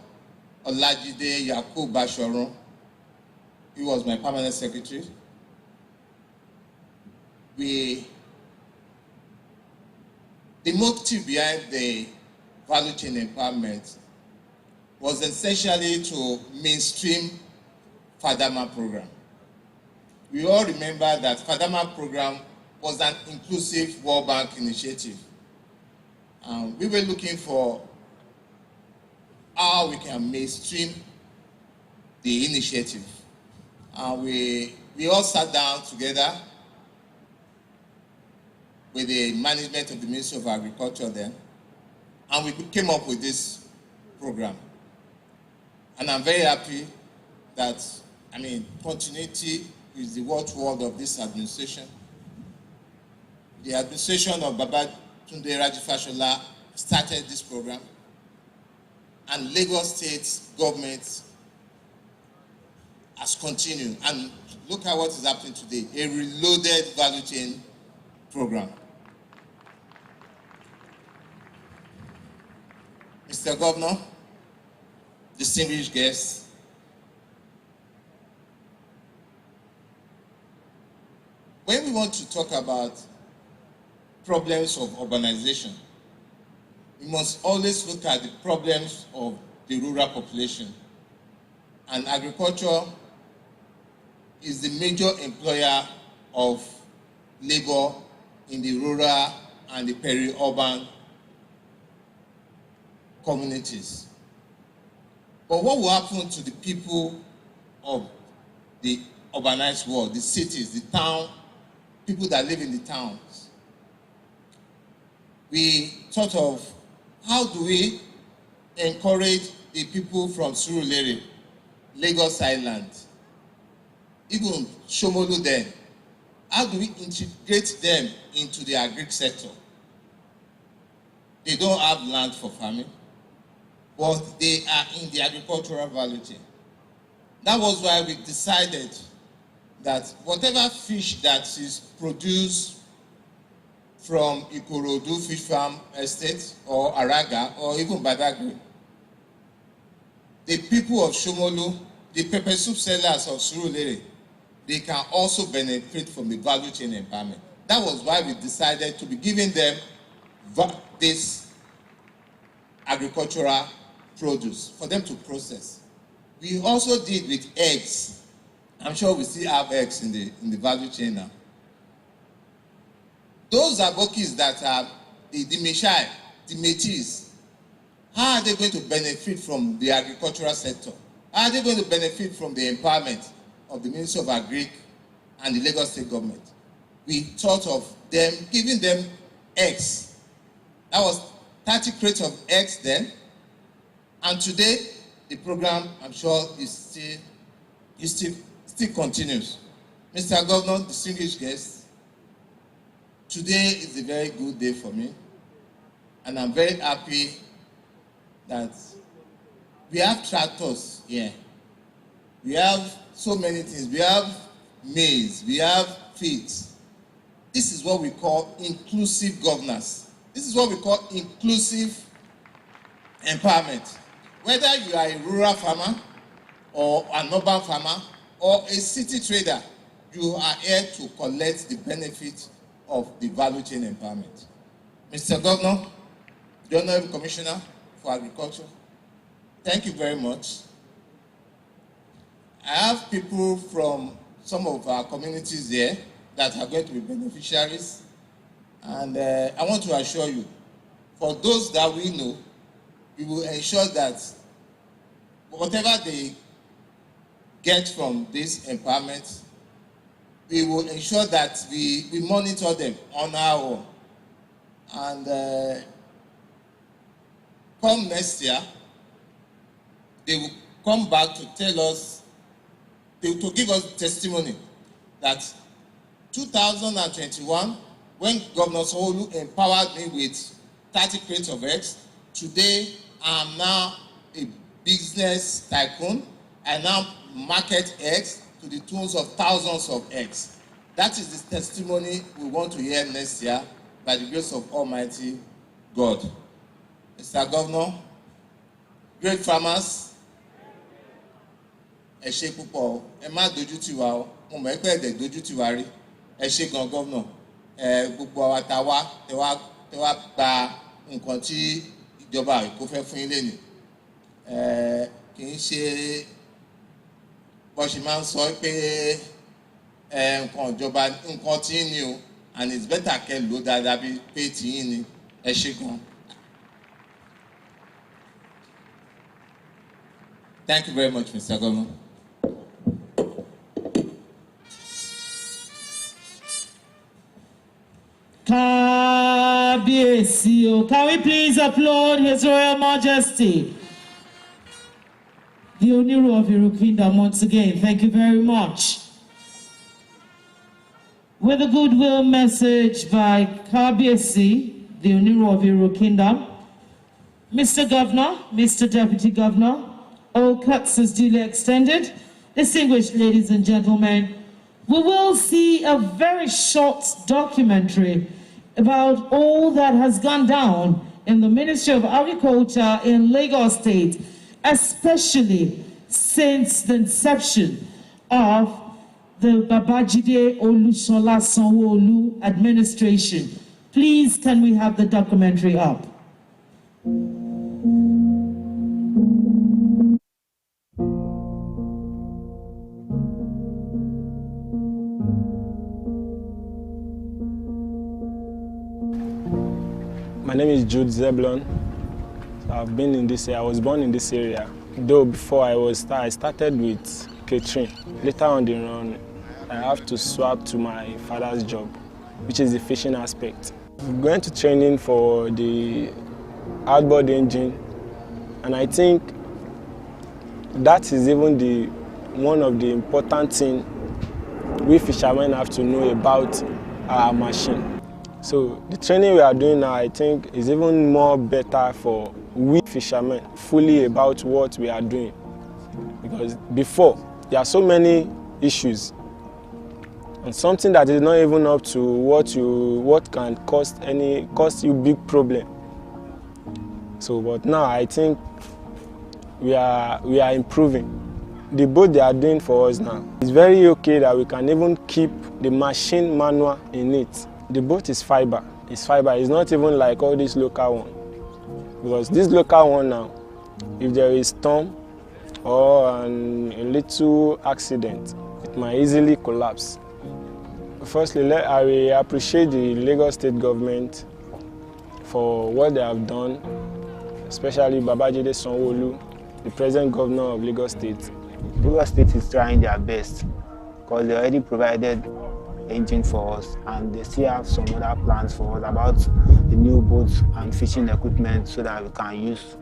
Olajide Yakub Bashorun. He was my permanent secretary. The motive behind the value chain empowerment was essentially to mainstream FADAMA program. We all remember that FADAMA program was an inclusive World Bank initiative. We were looking for how we can mainstream the initiative. We we all sat down together with the management of the Ministry of Agriculture then, and we came up with this program. And I'm very happy that, continuity is the watchword of this administration. The administration of Babatunde Rajifashola started this program, and Lagos State government has continued. And look at what is happening today, a reloaded value chain program. Mr. Governor, distinguished guests, when we want to talk about problems of urbanization, we must always look at the problems of the rural population. And agriculture is the major employer of labor in the rural and the peri-urban communities. But what will happen to the people of the urbanized world, the cities, the town, people that live in the towns? We thought of how do we encourage the people from Surulere, Lagos Island, even Shomolu then, how do we integrate them into the agri sector? They don't have land for farming, but they are in the agricultural value chain. That was why we decided that whatever fish that is produced from Ikorodu Fish Farm Estate or Araga or even Badagry, the people of Shomolu, the pepper soup sellers of Surulere, they can also benefit from the value chain empowerment. That was why we decided to be giving them this agricultural produce for them to process. We also did with eggs. I'm sure we still have eggs in the value chain now. Those abokis that are the Meshai, the Métis, how are they going to benefit from the agricultural sector? How are they going to benefit from the empowerment of the Ministry of Agric and the Lagos State government? We thought of them, giving them eggs. That was 30 crates of eggs then. And today, the program, I'm sure, still continues. Mr. Governor, distinguished guests, today is a very good day for me. And I'm very happy that we have tractors here. We have so many things. We have maize, we have feeds. This is what we call inclusive governance. This is what we call inclusive empowerment. Whether you are a rural farmer or an urban farmer or a city trader, you are here to collect the benefit of the value chain empowerment. Mr. Governor, the Honorable Commissioner for Agriculture, thank you very much. I have people from some of our communities here that are going to be beneficiaries. And I want to assure you, for those that we know, we will ensure that whatever they get from this empowerment, we will ensure that we monitor them on our own. And come next year, they will come back to tell us, to give us testimony that 2021, when Governor Sanwo-Olu empowered me with 30 crates of eggs, today I am now a business tycoon. I now market eggs to the tunes of thousands of eggs. That is the testimony we want to hear next year by the grace of Almighty God. Mr. Governor, great farmers, ẹ ṣé púpọ̀, ẹ má dojú tì wá o, mo mọ̀ pé ẹ̀dẹ̀ dojú tì wá rí, ẹ ṣé gan Governor, gbogbo àwa tá wá tẹ wá gba nǹkan tí ìjọba Èkó fẹ́ fún yín lénìí. Kì í ṣe bó ṣe máa ń sọ pé nǹkan ìjọba nǹkan tí yín ni o, and it's better kẹ́ lò dáadáa bí pé tí yín ni, ẹ ṣé gan. Thank you very much, Mr. Governor. Kábíyèsí. Can we please applaud His Royal Majesty, the Oniru of Iru Kingdom, once again? Thank you very much. With a goodwill message by Kábíyèsí, the Oniru of Iru Kingdom, Mr. Governor, Mr. Deputy Governor, all cuts is duly extended. Distinguished ladies and gentlemen, we will see a very short documentary about all that has gone down in the Ministry of Agriculture in Lagos State, especially since the inception of the Babajide Olusola Sanwo-Olu administration. Please, can we have the documentary up? My name is Jude Zeblon. I've been in this area. I was born in this area. Though before I started with catering. Later on the run, I have to swap to my father's job, which is the fishing aspect. I'm going to training for the outboard engine, and I think that is even one of the important things we fishermen have to know about our machine. So the training we are doing now, I think, is even more better for we fishermen, fully about what we are doing. Because before, there are so many issues, and something that is not even up to what can cost you big problem. So, but now I think we are improving. The boat they are doing for us now, it's very okay that we can even keep the machine manual in it. The boat is fiber. It's fiber. It's not even like all this local one. Because this local one now, if there is storm or a little accident, it might easily collapse. Firstly, I appreciate the Lagos State government for what they have done, especially Babajide Sanwo-Olu, the present governor of Lagos State. Lagos State is trying their best because they already provided engine for us, and they still have some other plans for us about the new boats and fishing equipment so that we can use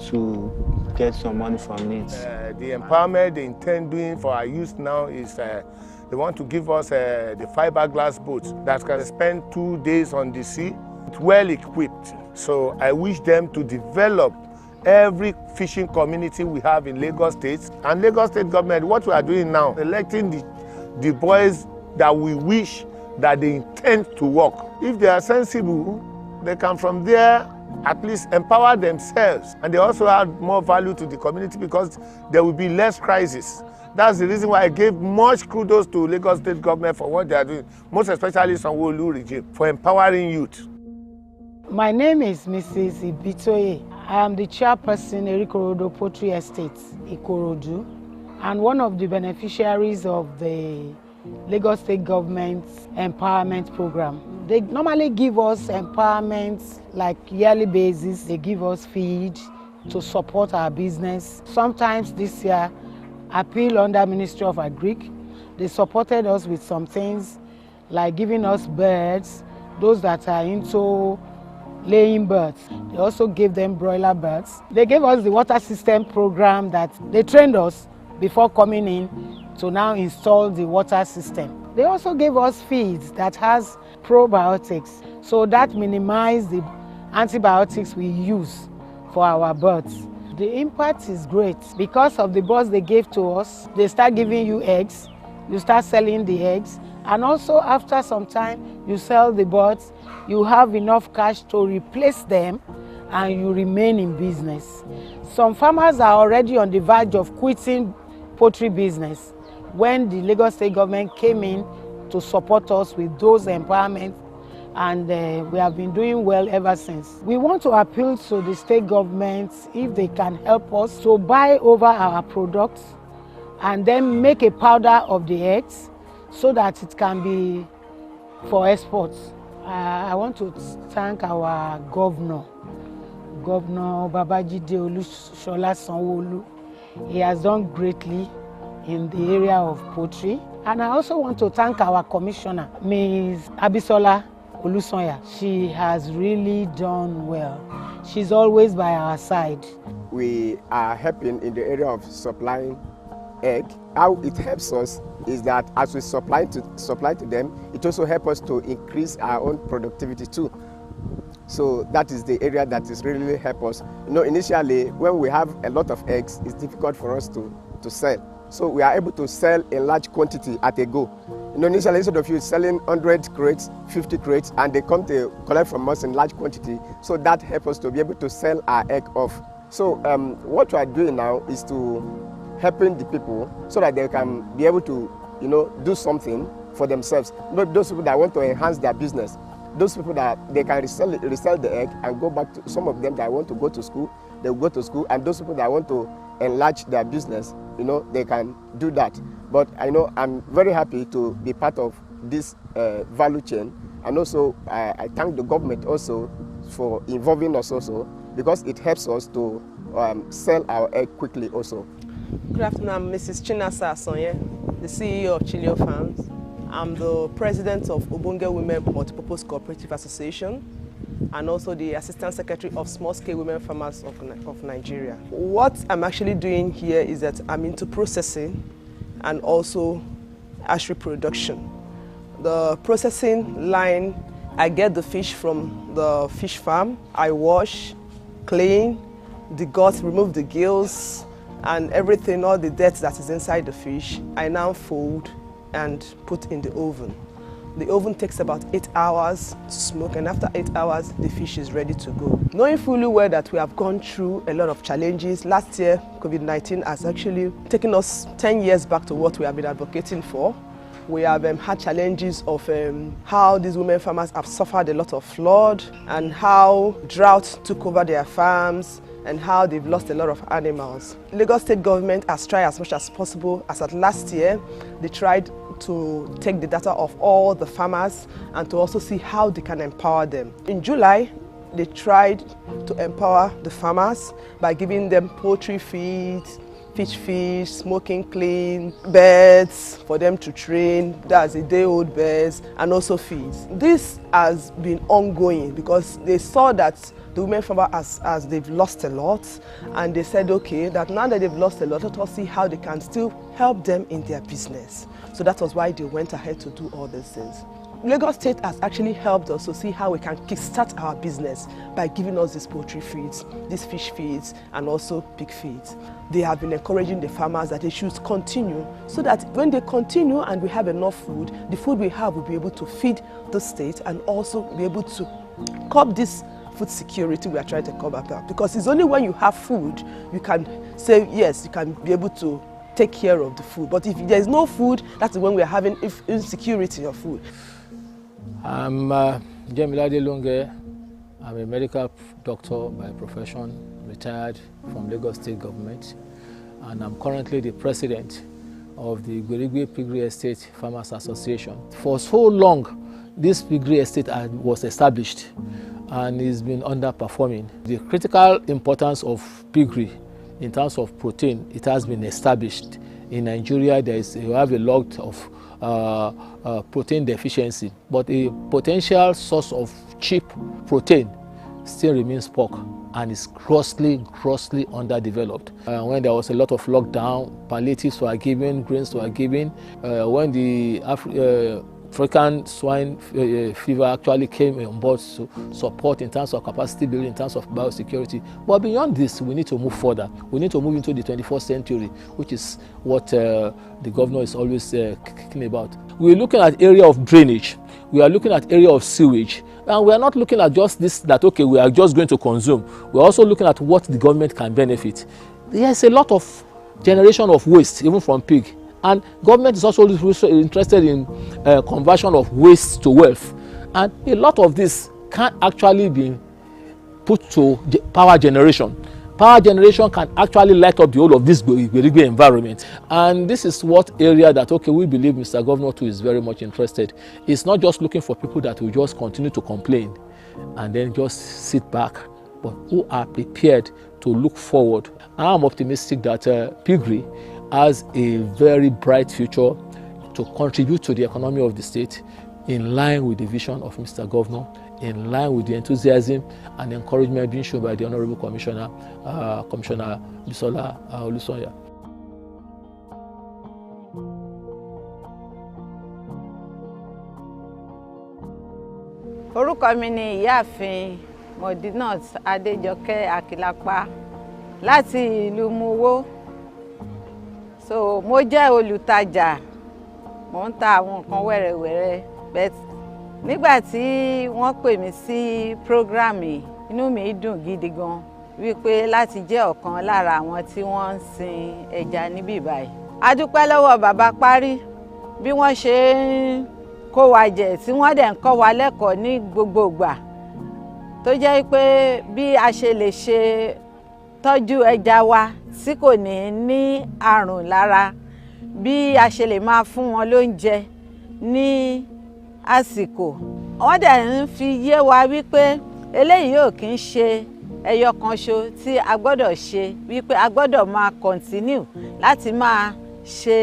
to get some money from it. The empowerment they intend doing for our youth now is they want to give us the fiberglass boats that can spend 2 days on the sea, well equipped. So I wish them to develop every fishing community we have in Lagos State. And Lagos State government, what we are doing now, electing the boys that we wish that they intend to work. If they are sensible, they can from there at least empower themselves, and they also add more value to the community because there will be less crisis. That's the reason why I gave much kudos to Lagos State government for what they are doing, most especially Sanwo-Olu regime, for empowering youth. My name is Mrs. Ibitoye. I am the chairperson Ikorodu Poultry Estate, Ikorodu, and one of the beneficiaries of the Lagos State government's empowerment program. They normally give us empowerment like yearly basis. They give us feed to support our business. Sometimes this year, appeal under Ministry of Agric. They supported us with some things like giving us birds, those that are into laying birds. They also gave them broiler birds. They gave us the water system program that they trained us before coming in to now install the water system. They also gave us feeds that has probiotics, so that minimizes the antibiotics we use for our birds. The impact is great because of the birds they gave to us. They start giving you eggs, you start selling the eggs, and also after some time you sell the birds, you have enough cash to replace them and you remain in business. Some farmers are already on the verge of quitting poultry business when the Lagos State government came in to support us with those empowerments, and we have been doing well ever since. We want to appeal to the state government if they can help us to buy over our products and then make a powder of the eggs so that it can be for exports. I want to thank our Governor Babajide Olusola Sanwo-Olu. He has done greatly in the area of poultry. And I also want to thank our Commissioner, Ms. Abisola Olusonya. She has really done well. She's always by our side. We are helping in the area of supplying egg. How it helps us is that as we supply to them, it also helps us to increase our own productivity too. So that is the area that is really help us. You know, initially when we have a lot of eggs, it's difficult for us to sell. So we are able to sell in large quantity at a go. You know, initially instead of you selling 100 crates, 50 crates, and they come to collect from us in large quantity, so that helps us to be able to sell our egg off. So what we are doing now is to helping the people so that they can be able to, you know, do something for themselves. Not those people that want to enhance their business. Those people that they can resell the egg and go back to, some of them that want to go to school, they will go to school, and those people that want to enlarge their business, you know, they can do that. But I know I'm very happy to be part of this value chain, and also I thank the government also for involving us also, because it helps us to sell our egg quickly also. Good afternoon, I'm Mrs. Chinasa Asonye, the CEO of Chilio Farms. I'm the president of Obonge Women Multipurpose Cooperative Association and also the Assistant Secretary of Small Scale Women Farmers of Nigeria. What I'm actually doing here is that I'm into processing and also hatchery production. The processing line, I get the fish from the fish farm, I wash, clean, the guts, remove the gills, and everything, all the dirt that is inside the fish, I now fold and put in the oven. The oven takes about 8 hours to smoke, and after 8 hours, the fish is ready to go. Knowing fully well that we have gone through a lot of challenges, last year, COVID-19 has actually taken us 10 years back to what we have been advocating for. We have had challenges of how these women farmers have suffered a lot of flood and how drought took over their farms, and how they've lost a lot of animals. Lagos State government has tried as much as possible. As at last year, they tried to take the data of all the farmers and to also see how they can empower them. In July, they tried to empower the farmers by giving them poultry feed, fish, smoking clean, birds for them to train, that's a day-old birds, and also feeds. This has been ongoing because they saw that the women farmers, as they've lost a lot, and they said, okay, that now that they've lost a lot, let us see how they can still help them in their business. So that was why they went ahead to do all these things. Lagos State has actually helped us to see how we can kickstart our business by giving us these poultry feeds, these fish feeds, and also pig feeds. They have been encouraging the farmers that they should continue, so that when they continue and we have enough food, the food we have will be able to feed the state and also be able to curb this food security we are trying to cover up. Because it's only when you have food, you can say, yes, you can be able to take care of the food. But if there is no food, that's when we are having insecurity of food. I'm Jemilade Lunge. I'm a medical doctor by profession, retired from Lagos State government, and I'm currently the president of the Gwerigwe Piggery Estate Farmers Association. For so long, this piggery estate was established and it's been underperforming. The critical importance of piggery in terms of protein, it has been established. In Nigeria, you have a lot of protein deficiency, but a potential source of cheap protein still remains pork and is grossly underdeveloped. When there was a lot of lockdown, palliatives were given, grains were given. When the African swine fever actually came on board to support in terms of capacity building, in terms of biosecurity. But beyond this, we need to move further. We need to move into the 21st century, which is what the governor is always kicking about. We're looking at area of drainage. We are looking at area of sewage. And we are not looking at just this, that, okay, we are just going to consume. We're also looking at what the government can benefit. There's a lot of generation of waste, even from pig. And government is also interested in conversion of waste to wealth. And a lot of this can actually be put to power generation. Power generation can actually light up the whole of this Gwerigwe environment. And this is what area that, okay, we believe Mr. Governor too is very much interested. It's not just looking for people that will just continue to complain and then just sit back, but who are prepared to look forward. I'm optimistic that piggery has a very bright future to contribute to the economy of the state, in line with the vision of Mr. Governor, in line with the enthusiasm and encouragement being shown by the Honorable Commissioner, Commissioner Bisola Olusonya. Orúkọ mi ni Ìyáàfin Modinat Adéjọkẹ́ Akilapa láti ìlú Muwo. So mo jẹ́ olùtajà, mo ń ta àwọn nǹkan wẹ́rẹ́wẹ́rẹ́, but nígbà tí wọ́n pè mí sí program yìí, inú mi dùn gidi gan wípé láti jẹ́ ọ̀kan lára àwọn tí wọ́n ń sin ẹja níbí báyìí. A dúpẹ́ lọ́wọ́ bàbá Párí bí wọ́n ṣe ń kó wa jẹ tí wọ́n dẹ̀ ń kọ́ wa lẹ́kọ̀ọ́ ní gbogbo ìgbà tó jẹ́ pé bí a ṣe lè ṣe tọ́jú ẹja wa tí kò ní àrùn lára, bí a ṣe lè máa fún wọn lóúnjẹ ní àsìkò. Wọ́n dẹ̀ ń fi yé wa wípé eléyìí ò kì í ṣe ẹyọ kan ṣo tí a gbọ́dọ̀ ṣe, wípé a gbọ́dọ̀ máa continue láti máa ṣe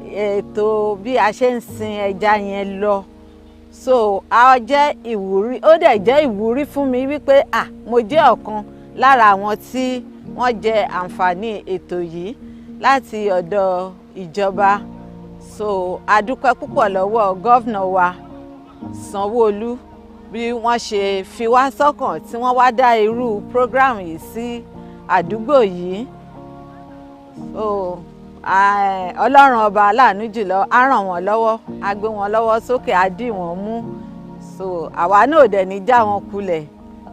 ètò bí a ṣe ń sin ẹja yẹn lọ. So a jẹ́ ìwúrí, ó dẹ̀ jẹ́ ìwúrí fún mi wípé mo jẹ́ ọ̀kan lára àwọn tí wọ́n jẹ àǹfààní ètò yìí láti ọ̀dọ̀ ìjọba. So a dúpẹ́ púpọ̀ lọ́wọ́ gọ́vnà wa Sanwó-Olú bí wọ́n ṣe fi wá sọ́kàn tí wọ́n wá dá irú program yìí sí àdúgbò yìí. So Ọlọ́run ọba aláàánú jùlọ á ràn wọ́n lọ́wọ́, á gbé wọn lọ́wọ́ sókè, á dì wọ́n mú. So àwa náà dẹ̀ ní já wọn kulẹ̀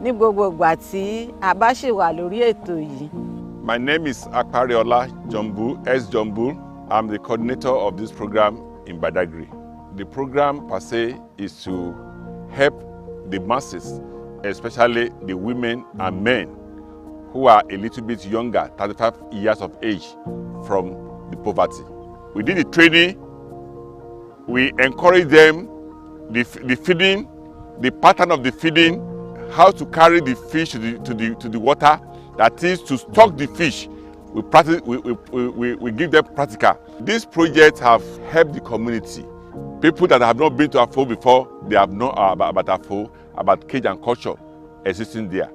ní gbogbo ìgbà tí a bá ṣì wà lórí ètò yìí. My name is Akpariola Jumbu, S. Jumbu. I'm the coordinator of this program in Badagry. The program per se is to help the masses, especially the women and men who are a little bit younger, 35 years of age, from the poverty. We did the training, we encourage them, the feeding, the pattern of the feeding, how to carry the fish to the water, that is to stock the fish. We give them practical. These projects have helped the community. People that have not been to Afo before, they have known about Afo, about cage and culture existing there.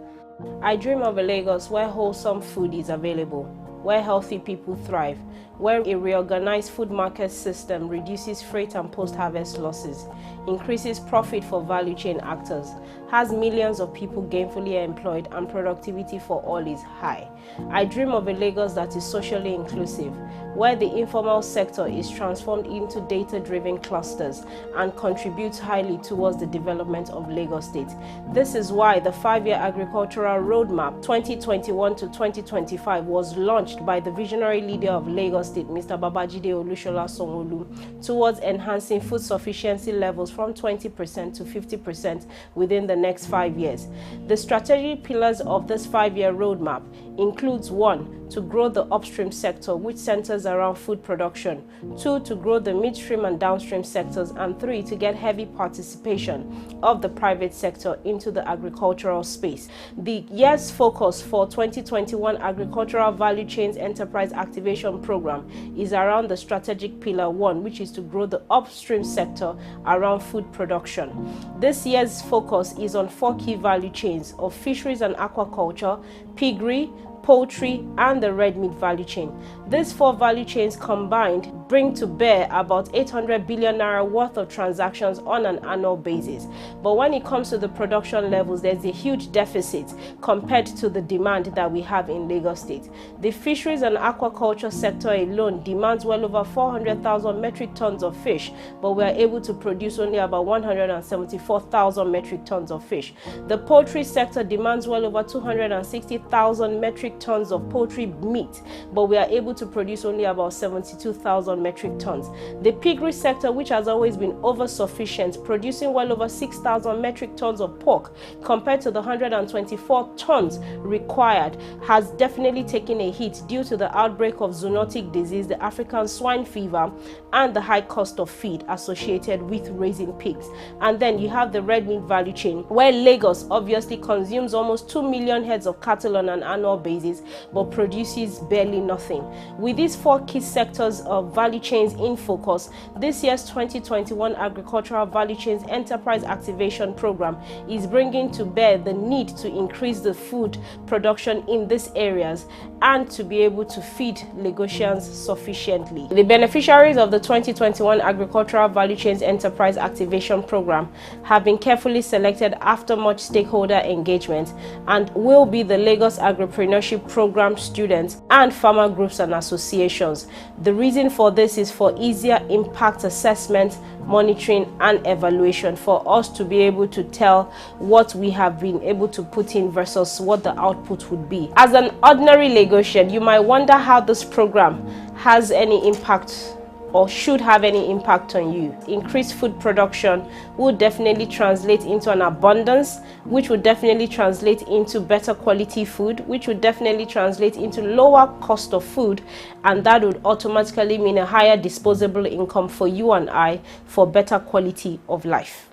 I dream of a Lagos where wholesome food is available, where healthy people thrive, where a reorganized food market system reduces freight and post-harvest losses, increases profit for value chain actors, has millions of people gainfully employed, and productivity for all is high. I dream of a Lagos that is socially inclusive, where the informal sector is transformed into data-driven clusters and contributes highly towards the development of Lagos State. This is why the 5-year agricultural roadmap 2021 to 2025 was launched by the visionary leader of Lagos State, Mr. Babajide Olushola Sanwo-Olu, towards enhancing food sufficiency levels from 20% to 50% within the next 5 years. The strategic pillars of this 5-year roadmap includes 1, to grow the upstream sector, which centers around food production, 2, to grow the midstream and downstream sectors, and 3, to get heavy participation of the private sector into the agricultural space. The year's focus for 2021 Agricultural Value Chains Enterprise Activation Program is around the strategic pillar 1, which is to grow the upstream sector around food production. This year's focus is on 4 key value chains of fisheries and aquaculture, piggery, poultry, and the red meat value chain. These 4 value chains combined bring to bear about 800 billion naira worth of transactions on an annual basis. But when it comes to the production levels, there's a huge deficit compared to the demand that we have in Lagos State. The fisheries and aquaculture sector alone demands well over 400,000 metric tons of fish, but we are able to produce only about 174,000 metric tons of fish. The poultry sector demands well over 260,000 metric tons of poultry meat, but we are able to produce only about 72,000 metric tons. The piggery sector, which has always been over-sufficient, producing well over 6,000 metric tons of pork compared to the 124 tons required, has definitely taken a hit due to the outbreak of zoonotic disease, the African swine fever, and the high cost of feed associated with raising pigs. And then you have the red meat value chain, where Lagos obviously consumes almost 2 million heads of cattle on an annual basis, but produces barely nothing. With these 4 key sectors of value value chains in focus, this year's 2021 Agricultural Value Chains Enterprise Activation Program is bringing to bear the need to increase the food production in these areas and to be able to feed Lagosians sufficiently. The beneficiaries of the 2021 Agricultural Value Chains Enterprise Activation Program have been carefully selected after much stakeholder engagement and will be the Lagos Agripreneurship Program students and farmer groups and associations. The reason for this is for easier impact assessment, monitoring and evaluation, for us to be able to tell what we have been able to put in versus what the output would be. As an ordinary Lagosian, you might wonder how this program has any impact or should have any impact on you. Increased food production will definitely translate into an abundance, which would definitely translate into better quality food, which would definitely translate into lower cost of food, and that would automatically mean a higher disposable income for you and I for better quality of life.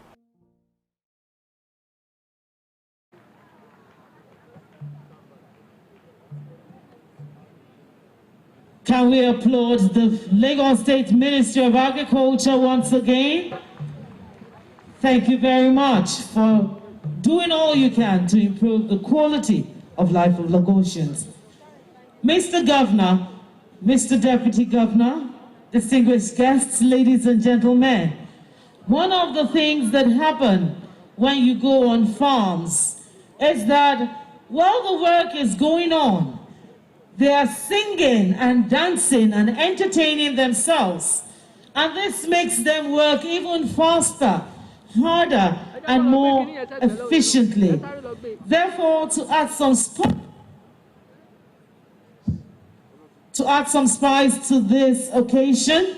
Can we applaud the Lagos State Ministry of Agriculture once again? Thank you very much for doing all you can to improve the quality of life of Lagosians. Mr. Governor, Mr. Deputy Governor, distinguished guests, ladies and gentlemen, one of the things that happen when you go on farms is that while the work is going on, they are singing and dancing and entertaining themselves. And this makes them work even faster, harder, and more efficiently. Therefore, to add some spice to this occasion,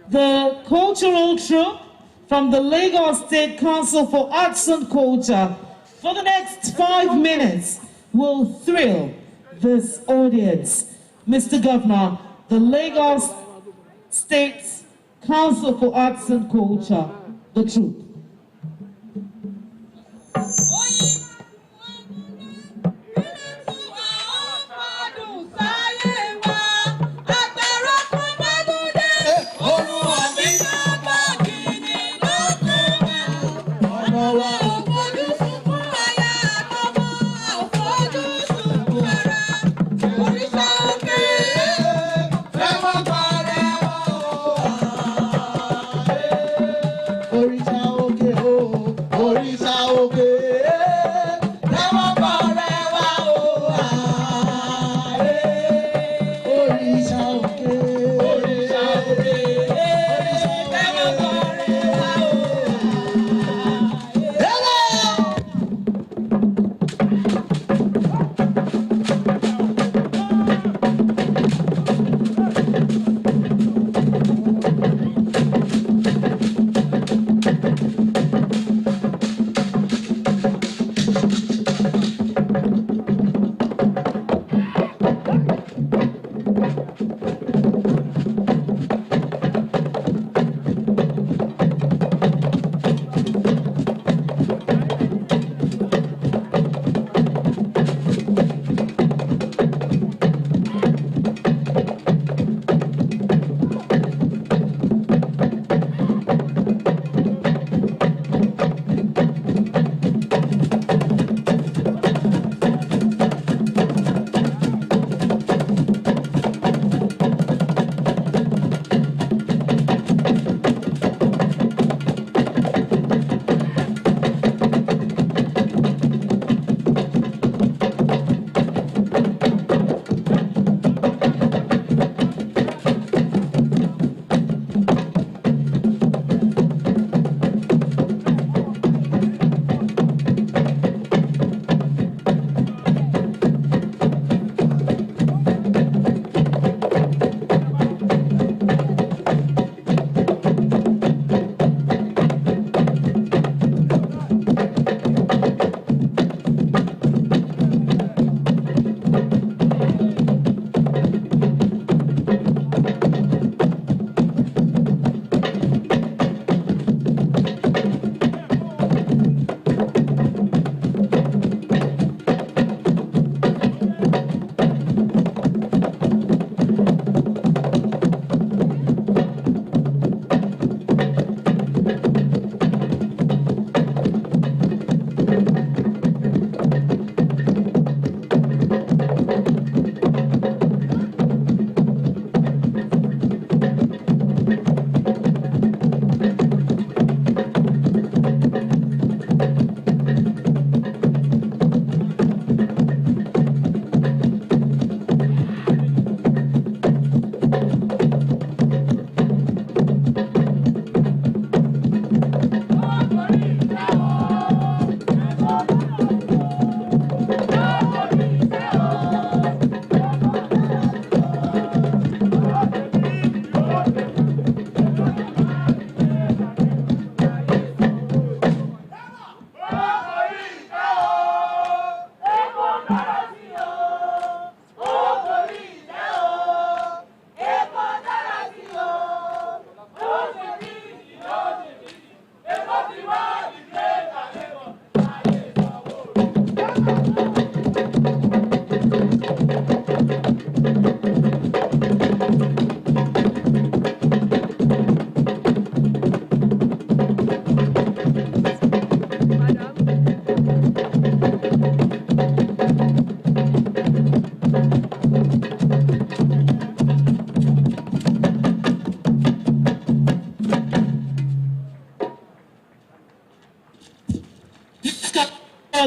the cultural troupe from the Lagos State Council for Arts and Culture for the next 5 minutes will thrill this audience. Mr. Governor, the Lagos State Council for Arts and Culture, the troupe. Orisa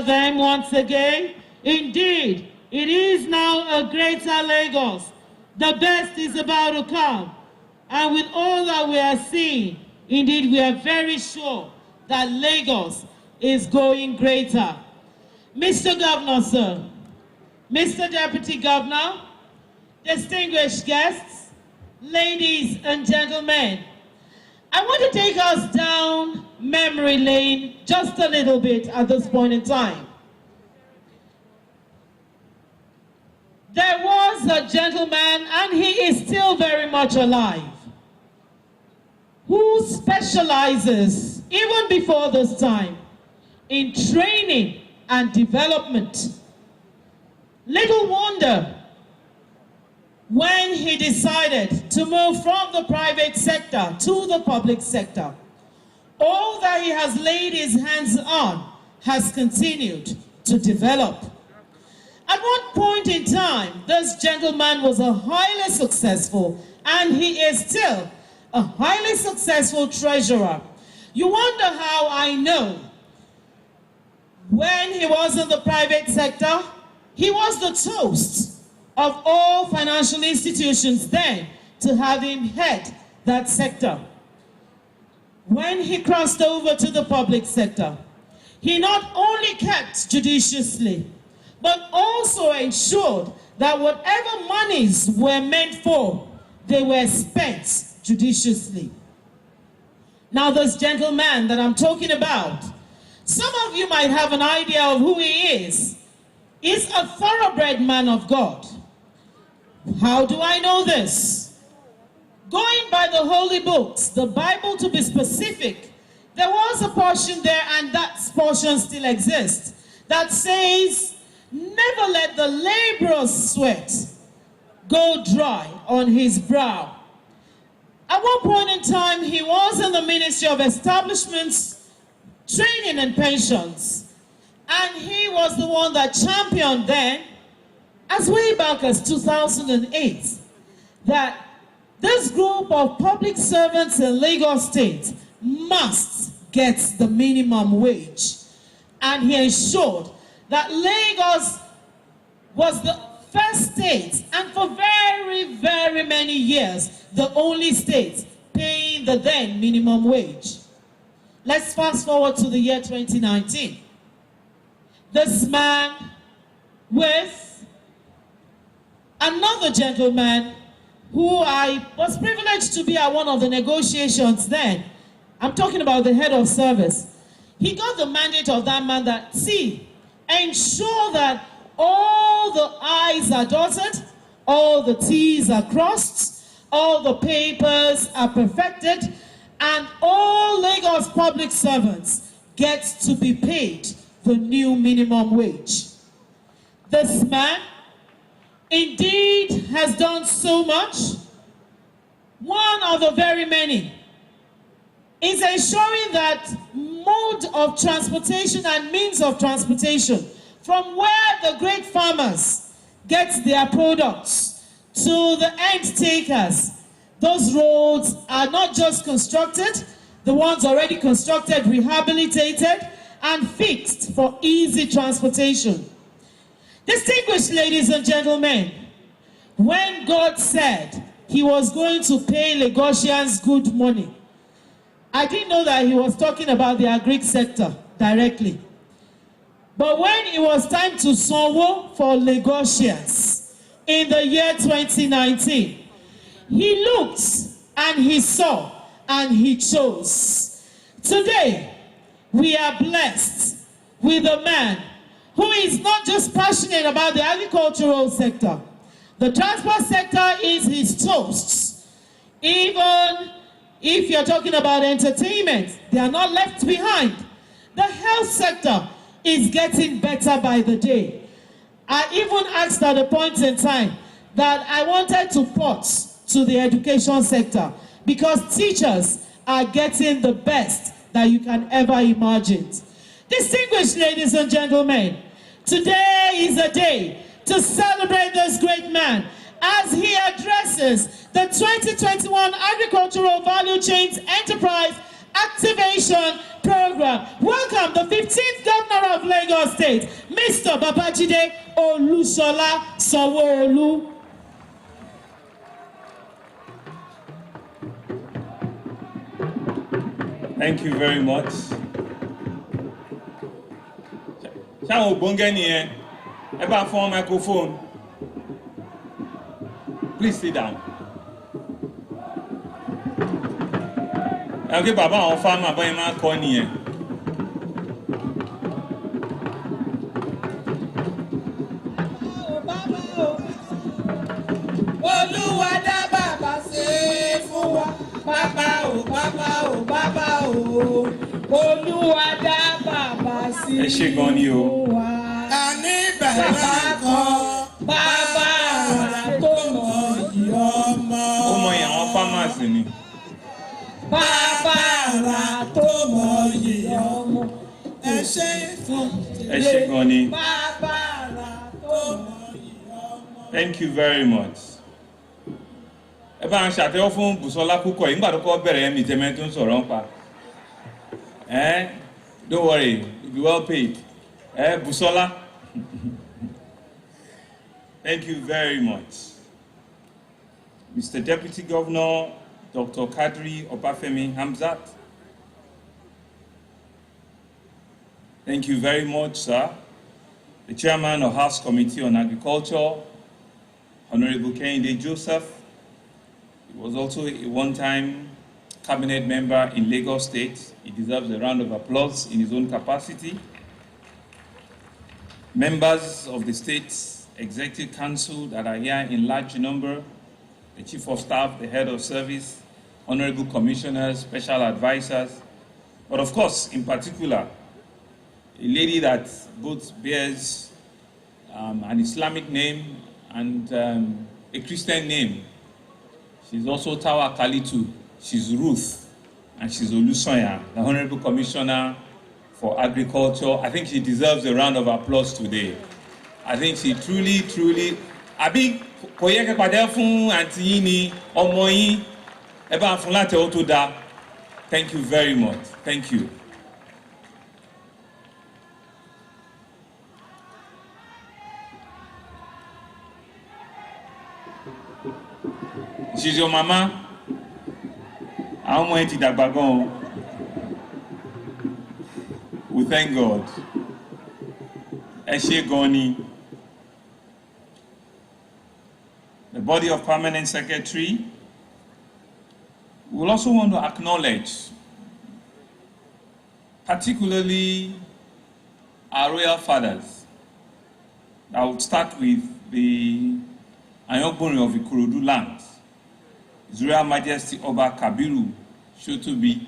them once again. Indeed, it is now a greater Lagos. The best is about to come. And with all that we are seeing, indeed, we are very sure that Lagos is going greater. Mr. Governor, sir, Mr. Deputy Governor, distinguished guests, ladies and gentlemen, I want to take us down memory lane just a little bit at this point in time. There was a gentleman, and he is still very much alive, who specializes, even before this time, in training and development. Little wonder when he decided to move from the private sector to the public sector. All that he has laid his hands on has continued to develop. At one point in time, this gentleman was a highly successful, and he is still a highly successful treasurer. You wonder how I know. When he was in the private sector, he was the toast of all financial institutions then to have him head that sector. When he crossed over to the public sector, he not only kept judiciously, but also ensured that whatever monies were meant for, they were spent judiciously. Now this gentleman that I'm talking about, some of you might have an idea of who he is. He's a thoroughbred man of God. How do I know this? Going by the holy books, the Bible to be specific, there was a portion there, and that portion still exists, that says, never let the laborer's sweat go dry on his brow. At one point in time, he was in the Ministry of Establishments, Training and Pensions, and he was the one that championed then, as way back as 2008, that this group of public servants in Lagos State must get the minimum wage. And he ensured that Lagos was the first state, and for very, very many years, the only state paying the then minimum wage. Let's fast forward to the year 2019. This man with another gentleman who I was privileged to be at one of the negotiations then. I'm talking about the head of service. He got the mandate of that man that, see, ensure that all the I's are dotted, all the T's are crossed, all the papers are perfected, and all Lagos public servants get to be paid the new minimum wage. This man indeed has done so much. One of the very many is ensuring that mode of transportation and means of transportation from where the great farmers get their products to the end takers. Those roads are not just constructed, the ones already constructed, rehabilitated, and fixed for easy transportation. Distinguished ladies and gentlemen, when God said he was going to pay Lagosians good money, I didn't know that he was talking about the agric sector directly. But when it was time to sanwo for Lagosians in the year 2019, he looked and he saw and he chose. Today, we are blessed with a man who is not just passionate about the agricultural sector. The transport sector is his toast. Even if you're talking about entertainment, they are not left behind. The health sector is getting better by the day. I even asked at a point in time that I wanted to port to the education sector because teachers are getting the best that you can ever imagine. Distinguished ladies and gentlemen, today is a day to celebrate this great man as he addresses the 2021 Agricultural Value Chains Enterprise Activation Program. Welcome the 15th Governor of Lagos State, Mr. Babajide Olusola Sanwo-Olu. Thank you very much. Ṣáwọn ògbóngẹ́ nìyẹn, ẹ bá fún microphone. Please sit down. Ẹ kí bàbá àwọn fáàmà báyìí máa kọ́ nìyẹn. Olúwa dá bàbá ṣe fún wa. Bàbá o, bàbá o, bàbá o. Olúwa dá bàbá ṣe fún wa. Àní bẹ̀rẹ̀ kan, bàbá àrà tó mọ iyì ọmọ. Ó mọ ìyàwó farmers ni. Bàbá àrà tó mọ iyì ọmọ. Ẹ ṣé fún Ẹ ṣé gan ni. bàbá àrà tó mọ iyì ọmọ. Thank you very much. Ẹ bá ń ṣàtẹ́wọ́ fún Bùsọ́lá Kúkọ̀ yìí nígbà tó kọ́ bẹ̀rẹ̀ ẹ̀mí tẹ́mẹ́ tó ń sọ̀rọ̀ ń pa. Don't worry, you'll be well paid. Bùsọ́lá. Thank you very much. Mr. Deputy Governor, Dr. Kadri Obafemi Hamzat. Thank you very much, sir. The Chairman of House Committee on Agriculture, Honorable Kehinde Joseph. He was also a one-time cabinet member in Lagos State. He deserves a round of applause in his own capacity. Members of the State Executive Council that are here in large number, the Chief of Staff, the Head of Service, Honorable Commissioners, Special Advisors, but of course, in particular, a lady that both bears an Islamic name and a Christian name. She's also Tawa Kalitu, she's Ruth, and she's Olusoya, the Honorable Commissioner for Agriculture. I think she deserves a round of applause today. I think she truly, àbí kò yẹ kẹ́ pàdé fún àǹtí yín ni ọmọ yín, ẹ bá fún láti ó tó dáa. Thank you very much. Thank you. She's your mama. Àwọn ọmọ ẹ ti dàgbà gan. We thank God. Ẹ ṣé gan ni. The body of permanent secretary. We will also want to acknowledge, particularly our royal fathers. I would start with the Ayogbonrin of Ikorodu land. His Royal Majesty Oba Kabiru Shotobi.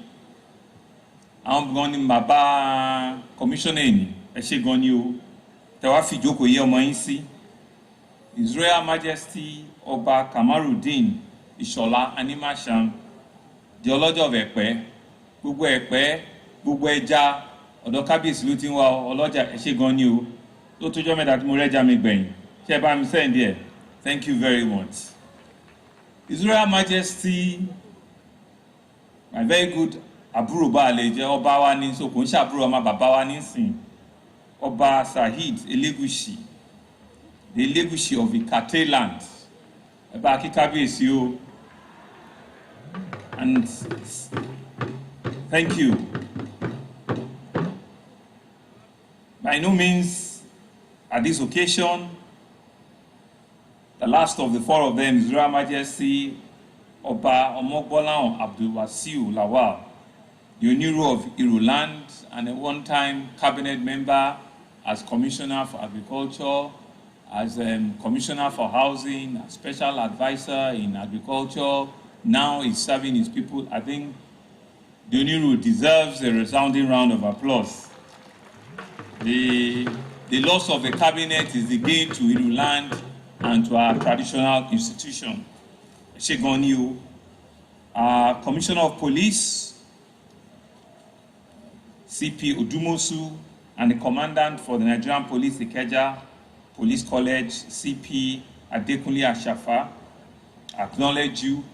Àwọn gan ni bàbá commissioner ni, ẹ ṣé gan ni o. Tẹ́ wá fi ìjókòó yẹ ọmọ yín sí. His Royal Majesty Oba Kamarudin Ishola Animashan, the ọlọ́jọ́ of Ẹ̀pẹ́, gbogbo Ẹ̀pẹ́, gbogbo ẹja, ọ̀dọ̀ kábíyèsí ló ti ń wá ọlọ́jà, ẹ ṣé gan ni o. Tó tójọ́ mẹ́ta tí mo rẹ́jà mi gbẹ̀yìn. Ṣé ẹ bá mi send there? Thank you very much. His Royal Majesty, my very good àbúrò baálé jẹ́ ọba wa ní so kò ń ṣàbúrò ọmọ bàbá wa nísìn. Ọba Saheed Elegushi, the Elegushi of Ikate land. Ẹ bá kí kábíyèsí o. And thank you. By no means, at this occasion, the last of the four of them is Royal Majesty Oba Omogbolan Abdulwasiu Lawal, the Oniru of Iruland and a one-time cabinet member as Commissioner for Agriculture, as Commissioner for Housing, as Special Advisor in Agriculture. Now he's serving his people. I think the Oniru deserves a resounding round of applause. The loss of the cabinet is the gain to Iruland and to our traditional institution. Shegoniu, Commissioner of Police, CP Odumosu, and the Commandant for the Nigerian Police Ikeja Police College, CP Adekunle Ashafa, acknowledge you.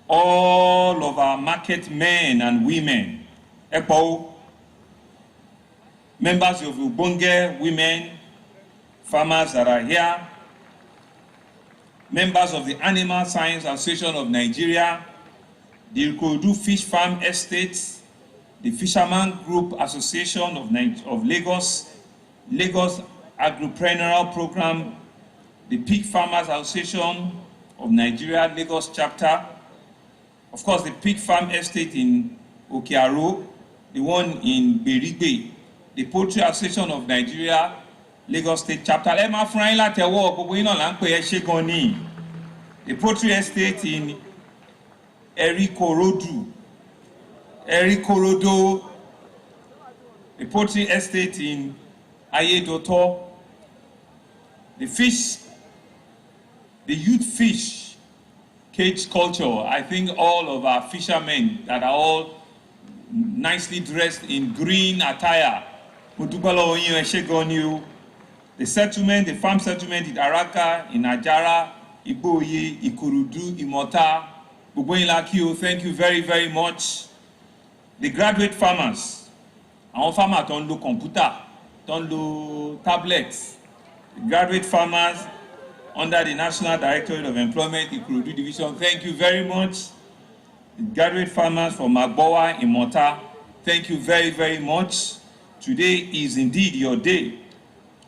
all of our market men and women, EPO, members of Ubonge women, farmers that are here, members of the Animal Science Association of Nigeria, the Ikorodu Fish Farm Estates, the Fisherman Group Association of Lagos, Lagos Agripreneurial Program, the Pig Farmers Association of Nigeria, Lagos chapter, of course the Pig Farm Estate in Okearo, the one in Berigbe, the Poultry Association of Nigeria, Lagos State chapter. The Poultry Estate in Erikorodu, the Poultry Estate in Ayedoto, the youth fish cage culture. I think all of our fishermen that are all nicely dressed in green attire. The settlement, the farm settlement in Araka, in Ajara, Iboye, Ikorodu, Imota, thank you very, very much. The graduate farmers, our farmers don't do computer, don't do tablets. The graduate farmers under the National Directorate of Employment, Ikorodu Division, thank you very much. The graduate farmers from Magbowa, Imota, thank you very, very much. Today is indeed your day.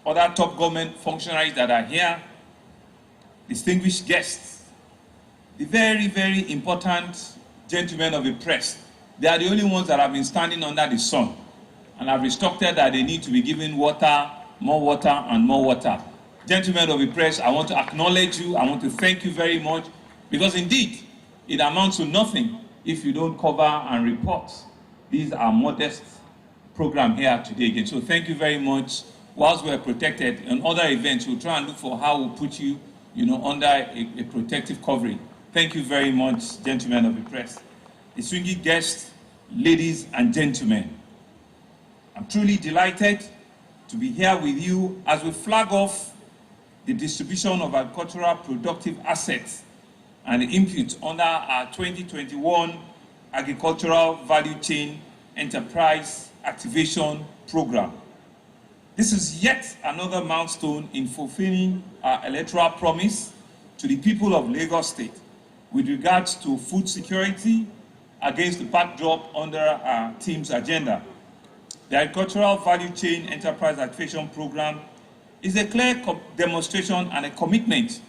Other top government functionaries that are here, distinguished guests, the very, very important gentlemen of the press. They are the only ones that have been standing under the sun and have instructed that they need to be given water, and more water. Gentlemen of the press, I want to acknowledge you. I want to thank you very much, because indeed, it amounts to nothing if you don't cover and report. These are modest program here today again. So thank you very much. Whilst we're protected, in other events, we'll try and look for how we'll put you, under a protective covering. Thank you very much, gentlemen of the press. Distinguished guests, ladies and gentlemen, I'm truly delighted to be here with you as we flag off the distribution of agricultural productive assets and the inputs under our 2021 Agricultural Value Chain Enterprise Activation Program. This is yet another milestone in fulfilling our electoral promise to the people of Lagos State with regards to food security against the backdrop under our team's agenda. The Agricultural Value Chain Enterprise Activation Program is a clear demonstration and a commitment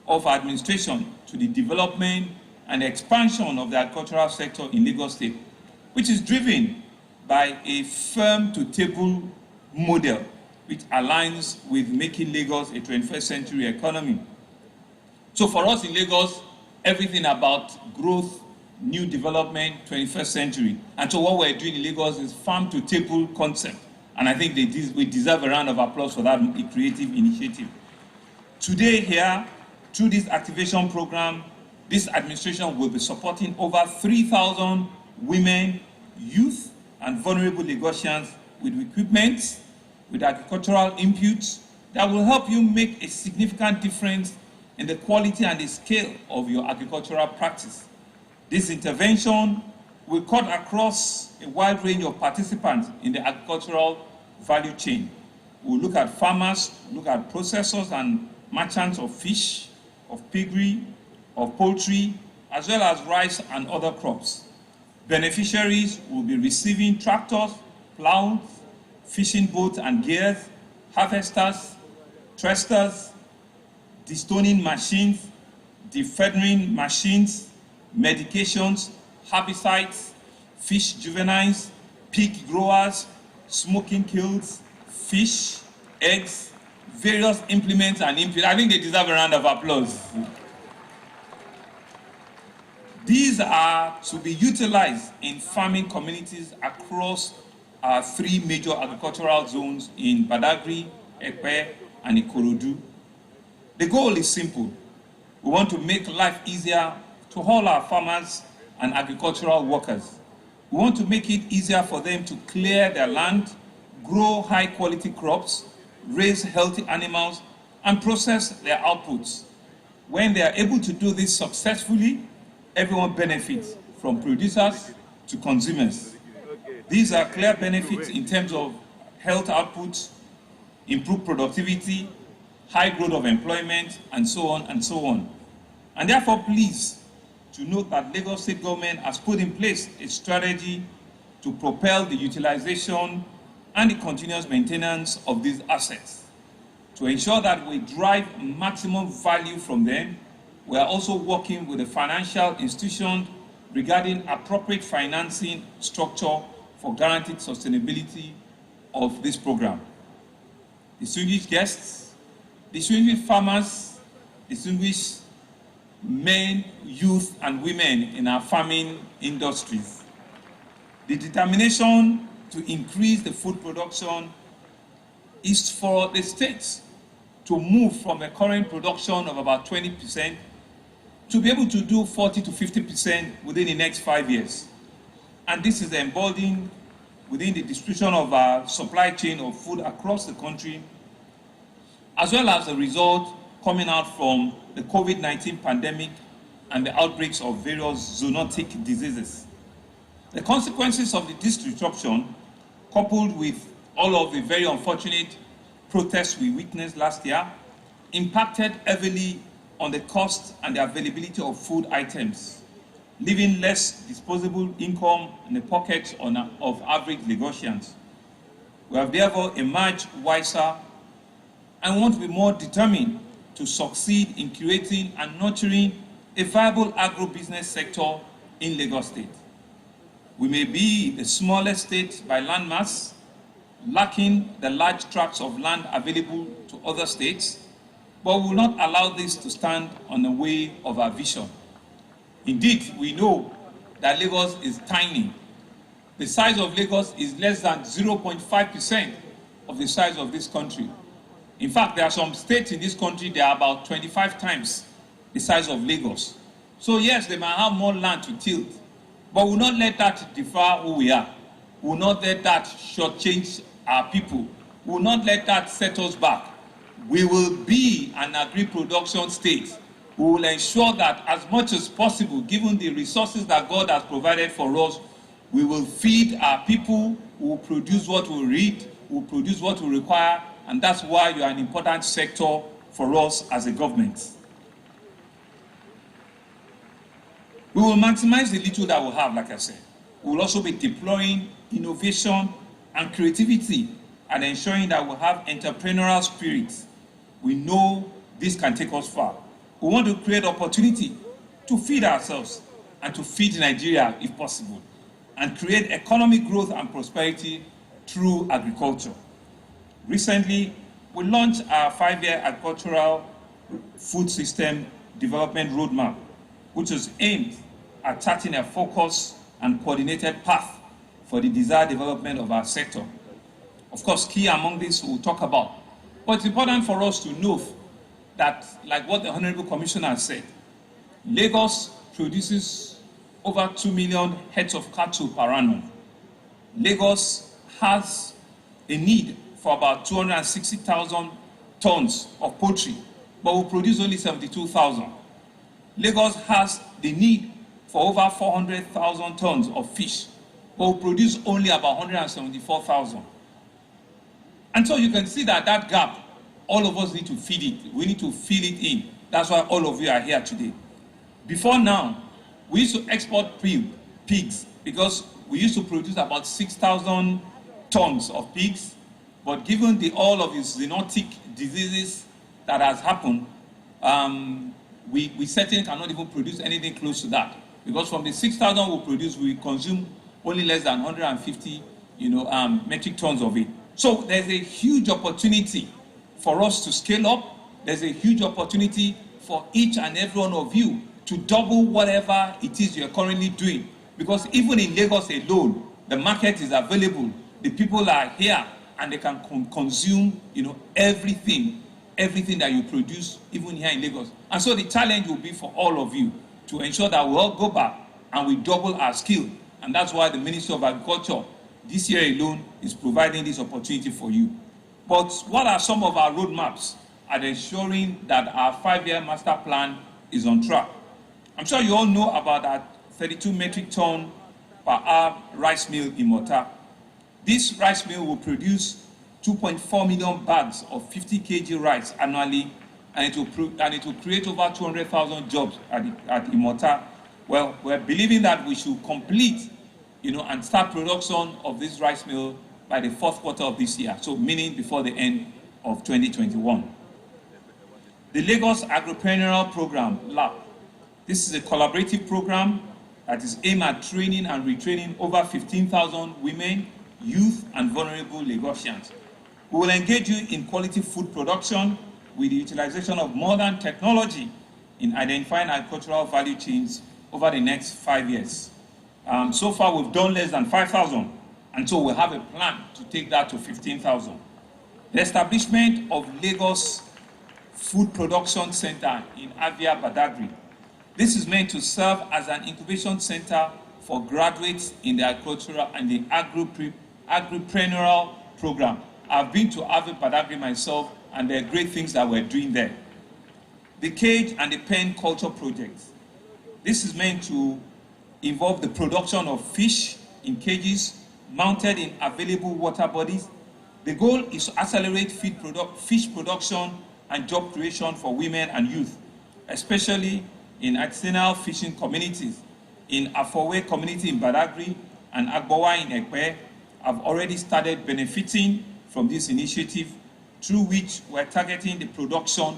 of our administration to the development and expansion of the agricultural sector in Lagos State, which is driven by a farm-to-table model which aligns with making Lagos a 21st century economy. So for us in Lagos, everything about growth, new development, 21st century. And so what we're doing in Lagos is farm-to-table concept. And I think we deserve a round of applause for that creative initiative. Today here, through this activation program, this administration will be supporting over 3,000 women, youth, and vulnerable Lagosians with equipment, with agricultural inputs that will help you make a significant difference in the quality and the scale of your agricultural practice. This intervention will cut across a wide range of participants in the agricultural value chain. We'll look at farmers, look at processors and merchants of fish, of piggery, of poultry, as well as rice and other crops. Beneficiaries will be receiving tractors, plows, fishing boats and gears, harvesters, threshers, destoning machines, defeathering machines, medications, herbicides, fish juveniles, pig growers, smoking kilns, fish, eggs, various implements and inputs. I think they deserve a round of applause. These are to be utilized in farming communities across our 3 major agricultural zones in Badagry, Ekpe, and Ikorodu. The goal is simple. We want to make life easier to all our farmers and agricultural workers. We want to make it easier for them to clear their land, grow high-quality crops, raise healthy animals, and process their outputs. When they are able to do this successfully, everyone benefits, from producers to consumers. These are clear benefits in terms of health output, improved productivity, high growth of employment, and so on and so on. And therefore, please to note that Lagos State Government has put in place a strategy to propel the utilization and the continuous maintenance of these assets. To ensure that we drive maximum value from them, we are also working with the financial institutions regarding appropriate financing structure for guaranteed sustainability of this program. Distinguished guests, distinguished farmers, distinguished men, youth, and women in our farming industries. The determination to increase the food production is for the states to move from a current production of about 20% to be able to do 40 to 50% within the next 5 years. And this is embodied within the distribution of our supply chain of food across the country, as well as a result coming out from the COVID-19 pandemic and the outbreaks of various zoonotic diseases. The consequences of this disruption, coupled with all of the very unfortunate protests we witnessed last year, impacted heavily on the cost and the availability of food items, leaving less disposable income in the pockets of average Lagosians. We have therefore emerged wiser and want to be more determined to succeed in creating and nurturing a viable agro-business sector in Lagos State. We may be the smallest state by landmass, lacking the large tracts of land available to other states, but we will not allow this to stand on the way of our vision. Indeed, we know that Lagos is tiny. The size of Lagos is less than 0.5% of the size of this country. In fact, there are some states in this country that are about 25 times the size of Lagos. So yes, they might have more land to tilt, but we will not let that defer who we are. We will not let that shortchange our people. We will not let that set us back. We will be an agri-production state. We will ensure that as much as possible, given the resources that God has provided for us, we will feed our people, we will produce what we read, we will produce what we require, and that's why you are an important sector for us as a government. We will maximize the little that we have, like I said. We will also be deploying innovation and creativity and ensuring that we have entrepreneurial spirit. We know this can take us far. We want to create opportunity to feed ourselves and to feed Nigeria if possible, and create economic growth and prosperity through agriculture. Recently, we launched our 5-year agricultural food system development roadmap, which is aimed at charting a focused and coordinated path for the desired development of our sector. Of course, key among these we'll talk about. But it's important for us to note that, like what the Honorable Commissioner said, Lagos produces over 2 million heads of cattle per annum. Lagos has a need for about 260,000 tons of poultry, but will produce only 72,000. Lagos has the need for over 400,000 tons of fish, but will produce only about 174,000. And so you can see that that gap, all of us need to feed it. We need to fill it in. That's why all of you are here today. Before now, we used to export pigs because we used to produce about 6,000 tons of pigs. But given all of these zoonotic diseases that has happened, we certainly cannot even produce anything close to that. Because from the 6,000 we produce, we consume only less than 150 metric tons of it. So there's a huge opportunity for us to scale up. There's a huge opportunity for each and every one of you to double whatever it is you're currently doing. Because even in Lagos alone, the market is available. The people are here and they can consume everything that you produce, even here in Lagos. And so the challenge will be for all of you to ensure that we all go back and we double our skill. And that's why the Ministry of Agriculture this year alone is providing this opportunity for you. But what are some of our roadmaps at ensuring that our 5-year master plan is on track? I'm sure you all know about that 32 metric ton per hour rice mill in Mota. This rice mill will produce 2.4 million bags of 50 kg rice annually, and it will create over 200,000 jobs at Imota. Well, we're believing that we should complete, and start production of this rice mill by the fourth quarter of this year, so meaning before the end of 2021. The Lagos Agripreneurial Program, LAP. This is a collaborative program that is aimed at training and retraining over 15,000 women, youth, and vulnerable Lagosians. We will engage you in quality food production with the utilization of modern technology in identifying agricultural value chains over the next 5 years. So far, we've done less than 5,000, and so we have a plan to take that to 15,000. The establishment of Lagos Food Production Center in Avia Badagry. This is meant to serve as an incubation center for graduates in the agricultural and the agripreneurial program. I've been to Avia Badagry myself, and there are great things that we're doing there. The cage and the pen culture project. This is meant to involve the production of fish in cages mounted in available water bodies. The goal is to accelerate fish production and job creation for women and youth, especially in artisanal fishing communities. In Afowe community in Badagry and Agbowa in Ekpe have already started benefiting from this initiative, through which we're targeting the production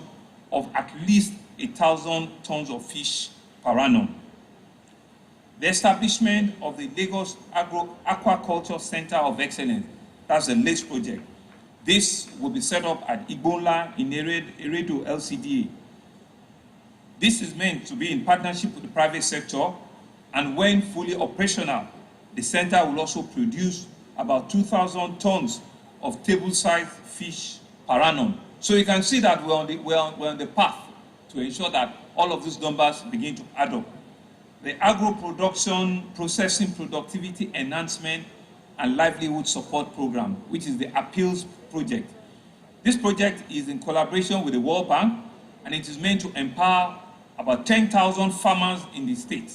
of at least 1,000 tons of fish per annum. The establishment of the Lagos Aquaculture Center of Excellence, that's the LACE project. This will be set up at Igbonla in Eredo LCDA. This is meant to be in partnership with the private sector, and when fully operational, the center will also produce about 2,000 tons of table-sized fish per annum. So you can see that we're on the path to ensure that all of these numbers begin to add up. The Agro Production Processing Productivity Enhancement and Livelihood Support Program, which is the Appeals Project. This project is in collaboration with the World Bank, and it is meant to empower about 10,000 farmers in the state.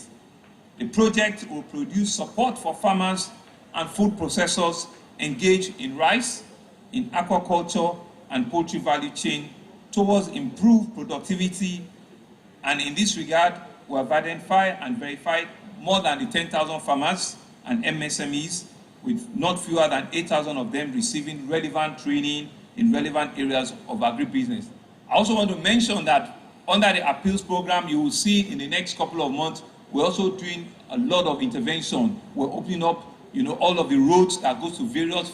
The project will produce support for farmers and food processors engaged in rice, in aquaculture, and poultry value chain towards improved productivity. And in this regard, we have identified and verified more than the 10,000 farmers and MSMEs, with not fewer than 8,000 of them receiving relevant training in relevant areas of agribusiness. I also want to mention that under the appeals program, you will see in the next couple of months, we're also doing a lot of intervention. We're opening up, all of the roads that go to various,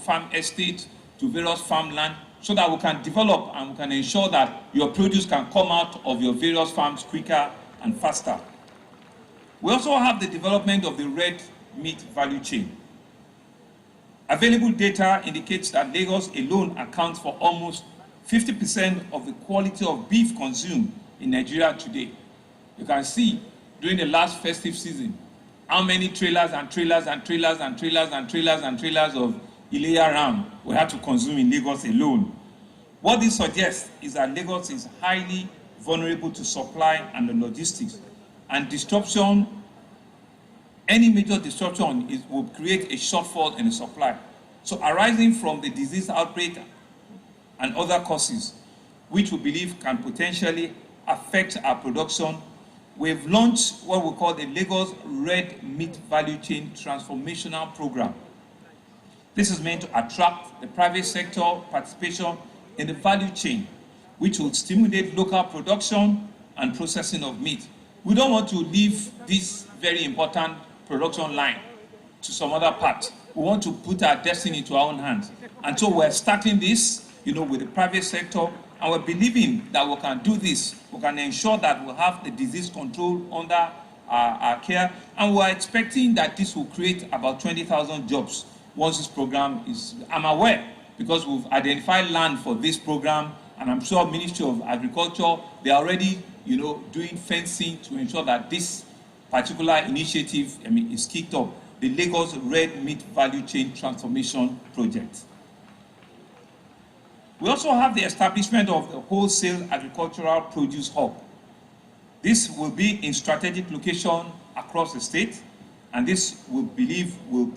farm estates, to various farmland, so that we can develop and we can ensure that your produce can come out of your various farms quicker and faster. We also have the development of the red meat value chain. Available data indicates that Lagos alone accounts for almost 50% of the quality of beef consumed in Nigeria today. You can see during the last festive season how many trailers and trailers and trailers and trailers and trailers and trailers of Ileya ram we had to consume in Lagos alone. What this suggests is that Lagos is highly vulnerable to supply and the logistics, and disruption, any major disruption will create a shortfall in the supply. So arising from the disease outbreak and other causes, which we believe can potentially affect our production, we've launched what we call the Lagos Red Meat Value Chain Transformational Program. This is meant to attract the private sector participation in the value chain, which will stimulate local production and processing of meat. We don't want to leave this very important production line to some other part. We want to put our destiny into our own hands. And so we're starting this, with the private sector, and we're believing that we can do this. We can ensure that we'll have the disease control under our care, and we're expecting that this will create about 20,000 jobs once this program is, I'm aware, because we've identified land for this program, and I'm sure Ministry of Agriculture, they're already, doing fencing to ensure that this particular initiative, is kicked off, the Lagos Red Meat Value Chain Transformation Project. We also have the establishment of the Wholesale Agricultural Produce Hub. This will be in strategic location across the state, and this we believe will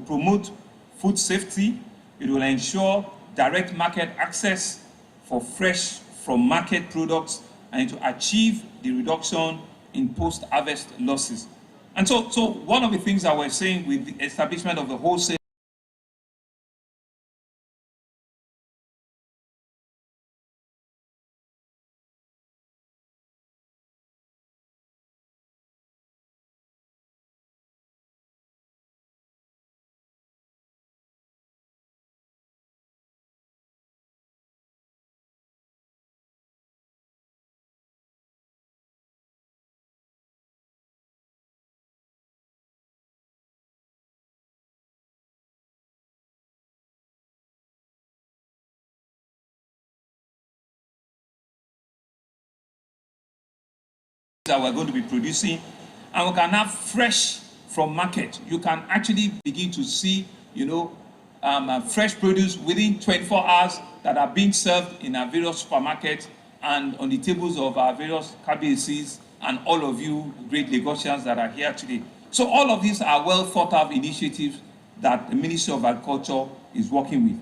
promote food safety. It will ensure direct market access for fresh from market products and to achieve the reduction in post-harvest losses. And so one of the things that we're saying with the establishment of the wholesale that we're going to be producing, and we can have fresh from market. You can actually begin to see, fresh produce within 24 hours that are being served in our various supermarkets and on the tables of our various KBCs and all of you great Lagosians that are here today. So all of these are well thought of initiatives that the Ministry of Agriculture is working with.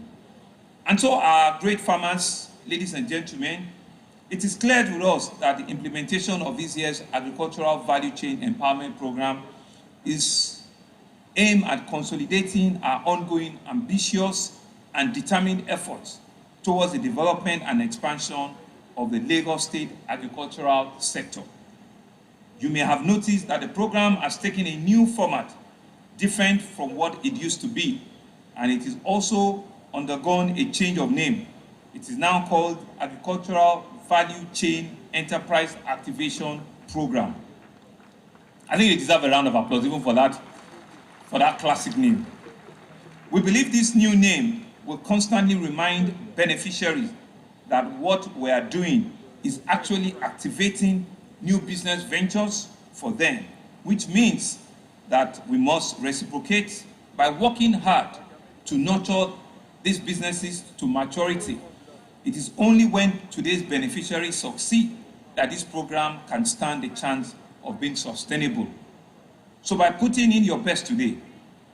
And so our great farmers, ladies and gentlemen, it is clear to us that the implementation of this year's Agricultural Value Chain Empowerment Program is aimed at consolidating our ongoing ambitious and determined efforts towards the development and expansion of the Lagos State agricultural sector. You may have noticed that the program has taken a new format, different from what it used to be, and it is also undergone a change of name. It is now called Agricultural Value Chain Enterprise Activation Program. I think they deserve a round of applause even for that classic name. We believe this new name will constantly remind beneficiaries that what we are doing is actually activating new business ventures for them, which means that we must reciprocate by working hard to nurture these businesses to maturity. It is only when today's beneficiaries succeed that this program can stand a chance of being sustainable. So by putting in your best today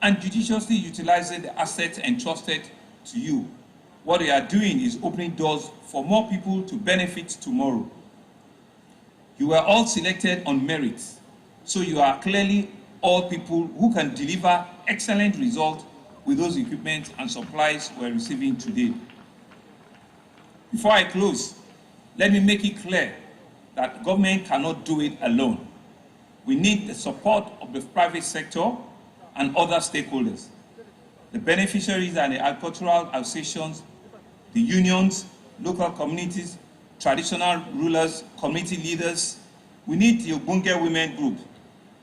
and judiciously utilizing the assets entrusted to you, what you are doing is opening doors for more people to benefit tomorrow. You were all selected on merit, so you are clearly all people who can deliver excellent results with those equipment and supplies we're receiving today. Before I close, let me make it clear that government cannot do it alone. We need the support of the private sector and other stakeholders. The beneficiaries are the agricultural associations, the unions, local communities, traditional rulers, community leaders. We need the Obunge Women Group.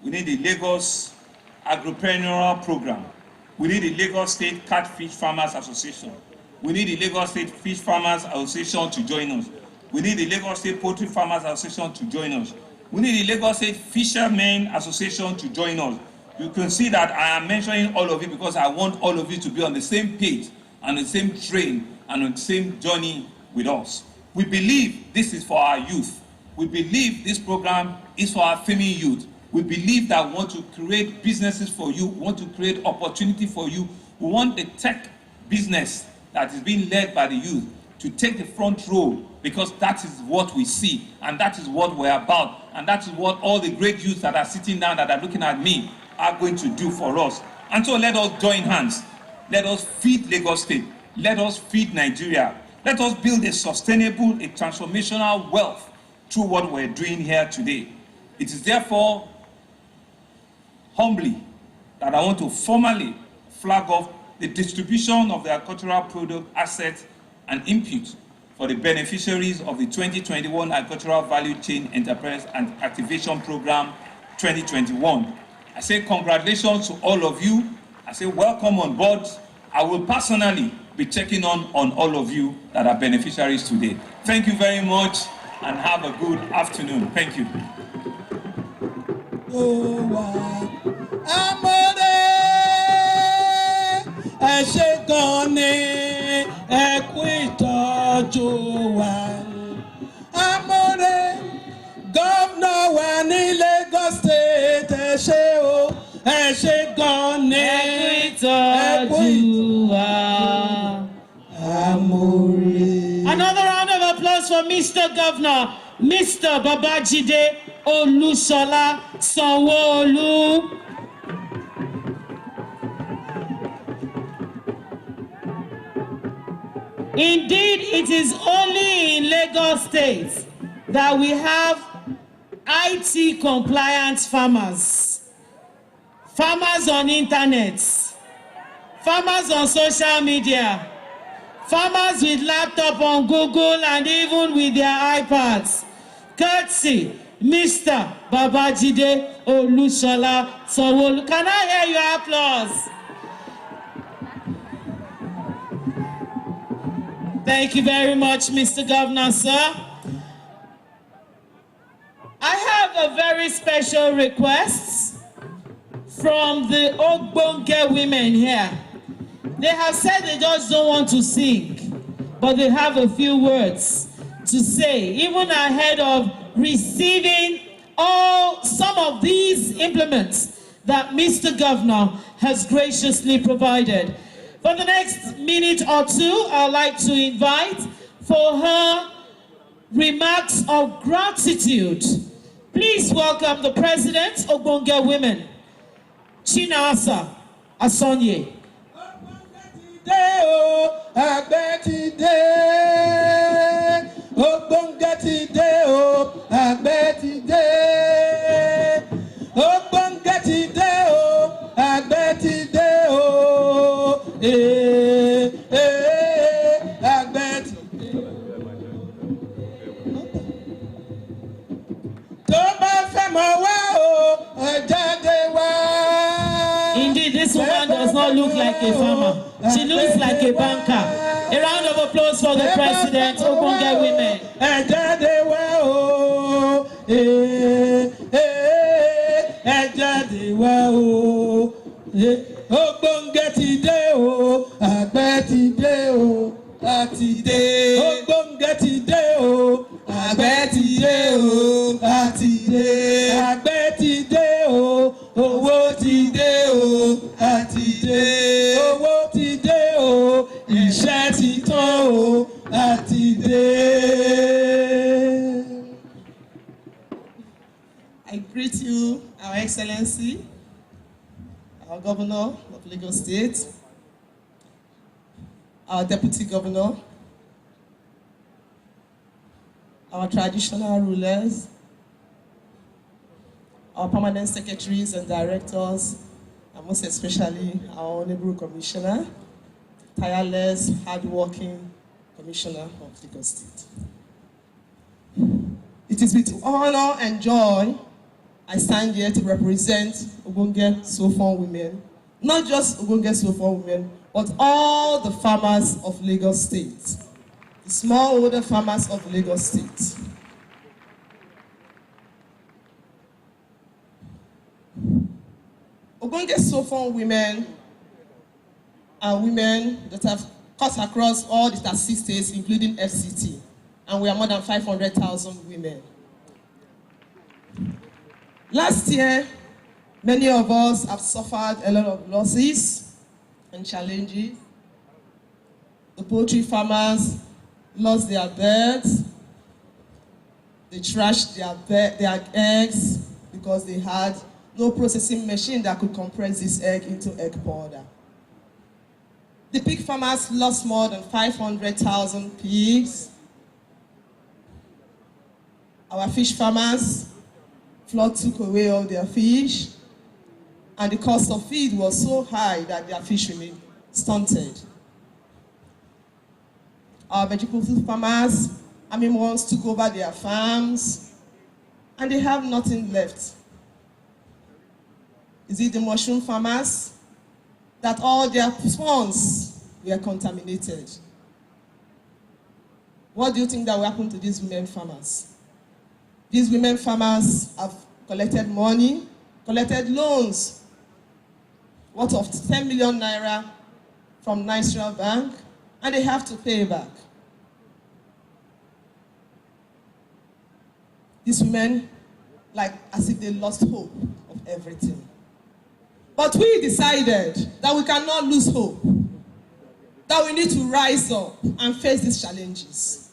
We need the Lagos Agripreneurial Program. We need the Lagos State Catfish Farmers Association. We need the Lagos State Fish Farmers Association to join us. We need the Lagos State Poultry Farmers Association to join us. We need the Lagos State Fishermen Association to join us. You can see that I am mentioning all of you because I want all of you to be on the same page and the same train and on the same journey with us. We believe this is for our youth. We believe this program is for our female youth. We believe that we want to create businesses for you, we want to create opportunity for you. We want the tech business that is being led by the youth to take the front row, because that is what we see and that is what we're about, and that is what all the great youths that are sitting down that are looking at me are going to do for us. And so let us join hands. Let us feed Lagos State. Let us feed Nigeria. Let us build a sustainable, a transformational wealth through what we're doing here today. It is therefore humbly that I want to formally flag off the distribution of the agricultural product assets and input for the beneficiaries of the 2021 Agricultural Value Chain Enterprise and Activation Program 2021. I say congratulations to all of you. I say welcome on board. I will personally be checking on all of you that are beneficiaries today. Thank you very much and have a good afternoon. Thank you. Ẹ ṣé gan ni ẹ kú ìtọ́jú wa. Amore, Governor wà ní Lagos State ẹ ṣé o ẹ ṣé gan ni. ìtọ́jú wa amóore. Another round of applause for Mr. Governor, Mr. Babajide Olusola Sanwo-Olu. Indeed, it is only in Lagos State that we have IT compliant farmers. Farmers on internet, farmers on social media, farmers with laptop on Google and even with their iPads. Courtesy, Mr. Babajide Olusola Sanwo-Olu. Can I hear your applause? Thank you very much, Mr. Governor, sir. I have a very special request from the Ogbonge women here. They have said they just don't want to sing, but they have a few words to say, even ahead of receiving some of these implements that Mr. Governor has graciously provided. For the next minute or two, I'd like to invite for her remarks of gratitude. Please welcome the President of Ogbonge Women, Chinasa Asonye. Àgbẹ̀ ti dé, Ogbonge ti dé o, àgbẹ̀ ti dé. Ogbonge ti dé o, àgbẹ̀ ti dé o. Àgbẹ̀ ti dé. Tó bá fẹ́ mọ̀ wá o, ẹ jáde wá. Indeed, this woman does not look like a farmer. She looks like a banker. A round of applause for the President, Ogbonge Women. Ẹ jáde wá o, ẹ jáde wá o. Ogbonge ti dé o, àgbẹ̀ ti dé o, àti dé. Ogbonge ti dé o, àgbẹ̀ ti dé o, àti dé. Àgbẹ̀ ti dé o, owó ti dé o, àti dé. Owó ti dé o, iṣẹ́ ti tán o, àti dé. I greet you, Our Excellency, our Governor of Lagos State, our Deputy Governor, our traditional rulers, our permanent secretaries and directors, and most especially our Honorable Commissioner, tireless, hardworking Commissioner of Lagos State. It is with honor and joy I stand here to represent Ogbonge Sofon women, not just Ogbonge Sofon women, but all the farmers of Lagos State, the smallholder farmers of Lagos State. Ogbonge Sofon women are women that have cut across all the 30 states, including FCT, and we are more than 500,000 women. Last year, many of us have suffered a lot of losses and challenges. The poultry farmers lost their birds. They trashed their eggs because they had no processing machine that could compress this egg into egg powder. The pig farmers lost more than 500,000 pigs. Our fish farmers, flood took away all their fish, and the cost of feed was so high that their fish remained stunted. Our vegetable farmers, armyworms took over their farms, and they have nothing left. Is it the mushroom farmers? That all their spawns were contaminated. What do you think that will happen to these women farmers? These women farmers have collected money, collected loans, worth of 10 million naira from Nigeria Bank, and they have to pay back. These women like as if they lost hope of everything. But we decided that we cannot lose hope, that we need to rise up and face these challenges.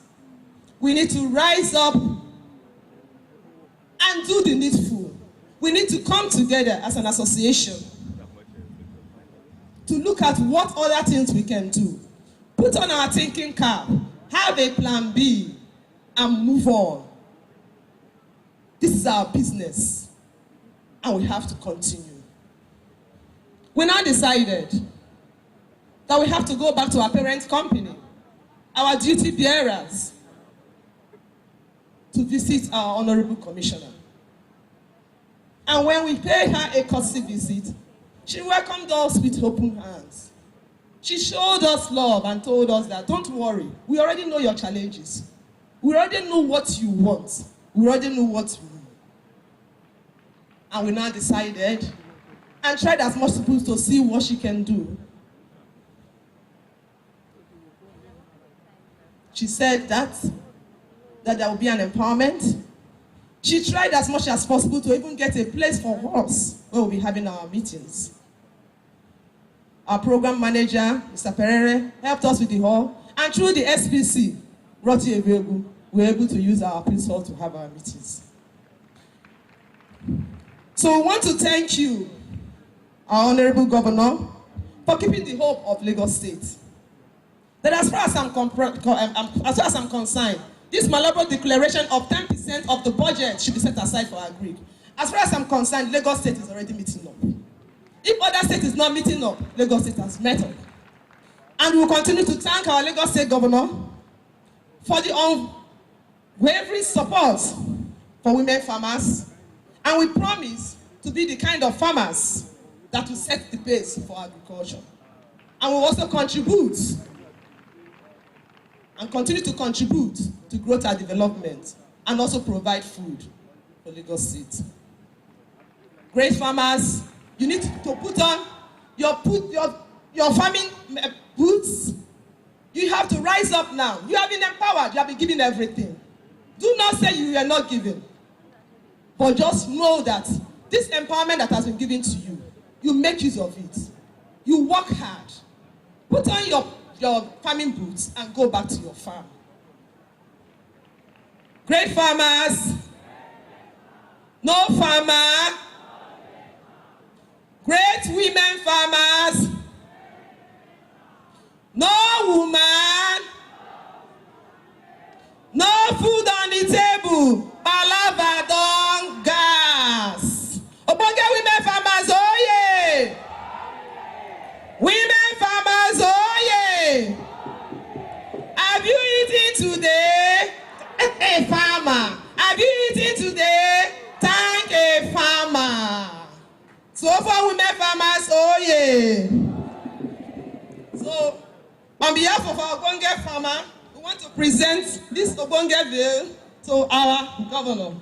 We need to rise up and do the needful. We need to come together as an association to look at what other things we can do. Put on our thinking cap, have a plan B, and move on. This is our business, and we have to continue. We now decided that we have to go back to our parent company, our duty bearers, to visit our Honorable Commissioner. And when we paid her a courtesy visit, she welcomed us with open hands. She showed us love and told us that, don't worry, we already know your challenges. We already know what you want. We already know what you need. And we now decided and tried as much as possible to see what she can do. She said that there will be an empowerment. She tried as much as possible to even get a place for us where we'll be having our meetings. Our program manager, Mr. Perere, helped us with the hall, and through the SPC, Roti Ebebu, we were able to use our police hall to have our meetings. So we want to thank you, our Honorable Governor, for keeping the hope of Lagos State. That as far as I'm concerned, this malleable declaration of 10% of the budget should be set aside for agri. As far as I'm concerned, Lagos State is already meeting up. If other state is not meeting up, Lagos State has met up. And we will continue to thank our Lagos State Governor for the unwavering support for women farmers. And we promise to be the kind of farmers that will set the pace for agriculture. And we will also contribute and continue to contribute to growth and development, and also provide food for Lagos State. Great farmers, you need to put on your farming boots. You have to rise up now. You have been empowered. You have been given everything. Do not say you are not given, but just know that this empowerment that has been given to you, you make use of it. You work hard. Put on your farming boots and go back to your farm. Great farmers, no farmer. Great women farmers, no woman, no food on the table, palava don gas. Ogbonge women farmers, oh yeah! Women farmers, oh yeah! Have you eaten today? A farmer. Have you eaten today? Thank a farmer. So for women farmers, oh yeah. So on behalf of our Ogbonge farmer, we want to present this Ogbonge bill to our governor.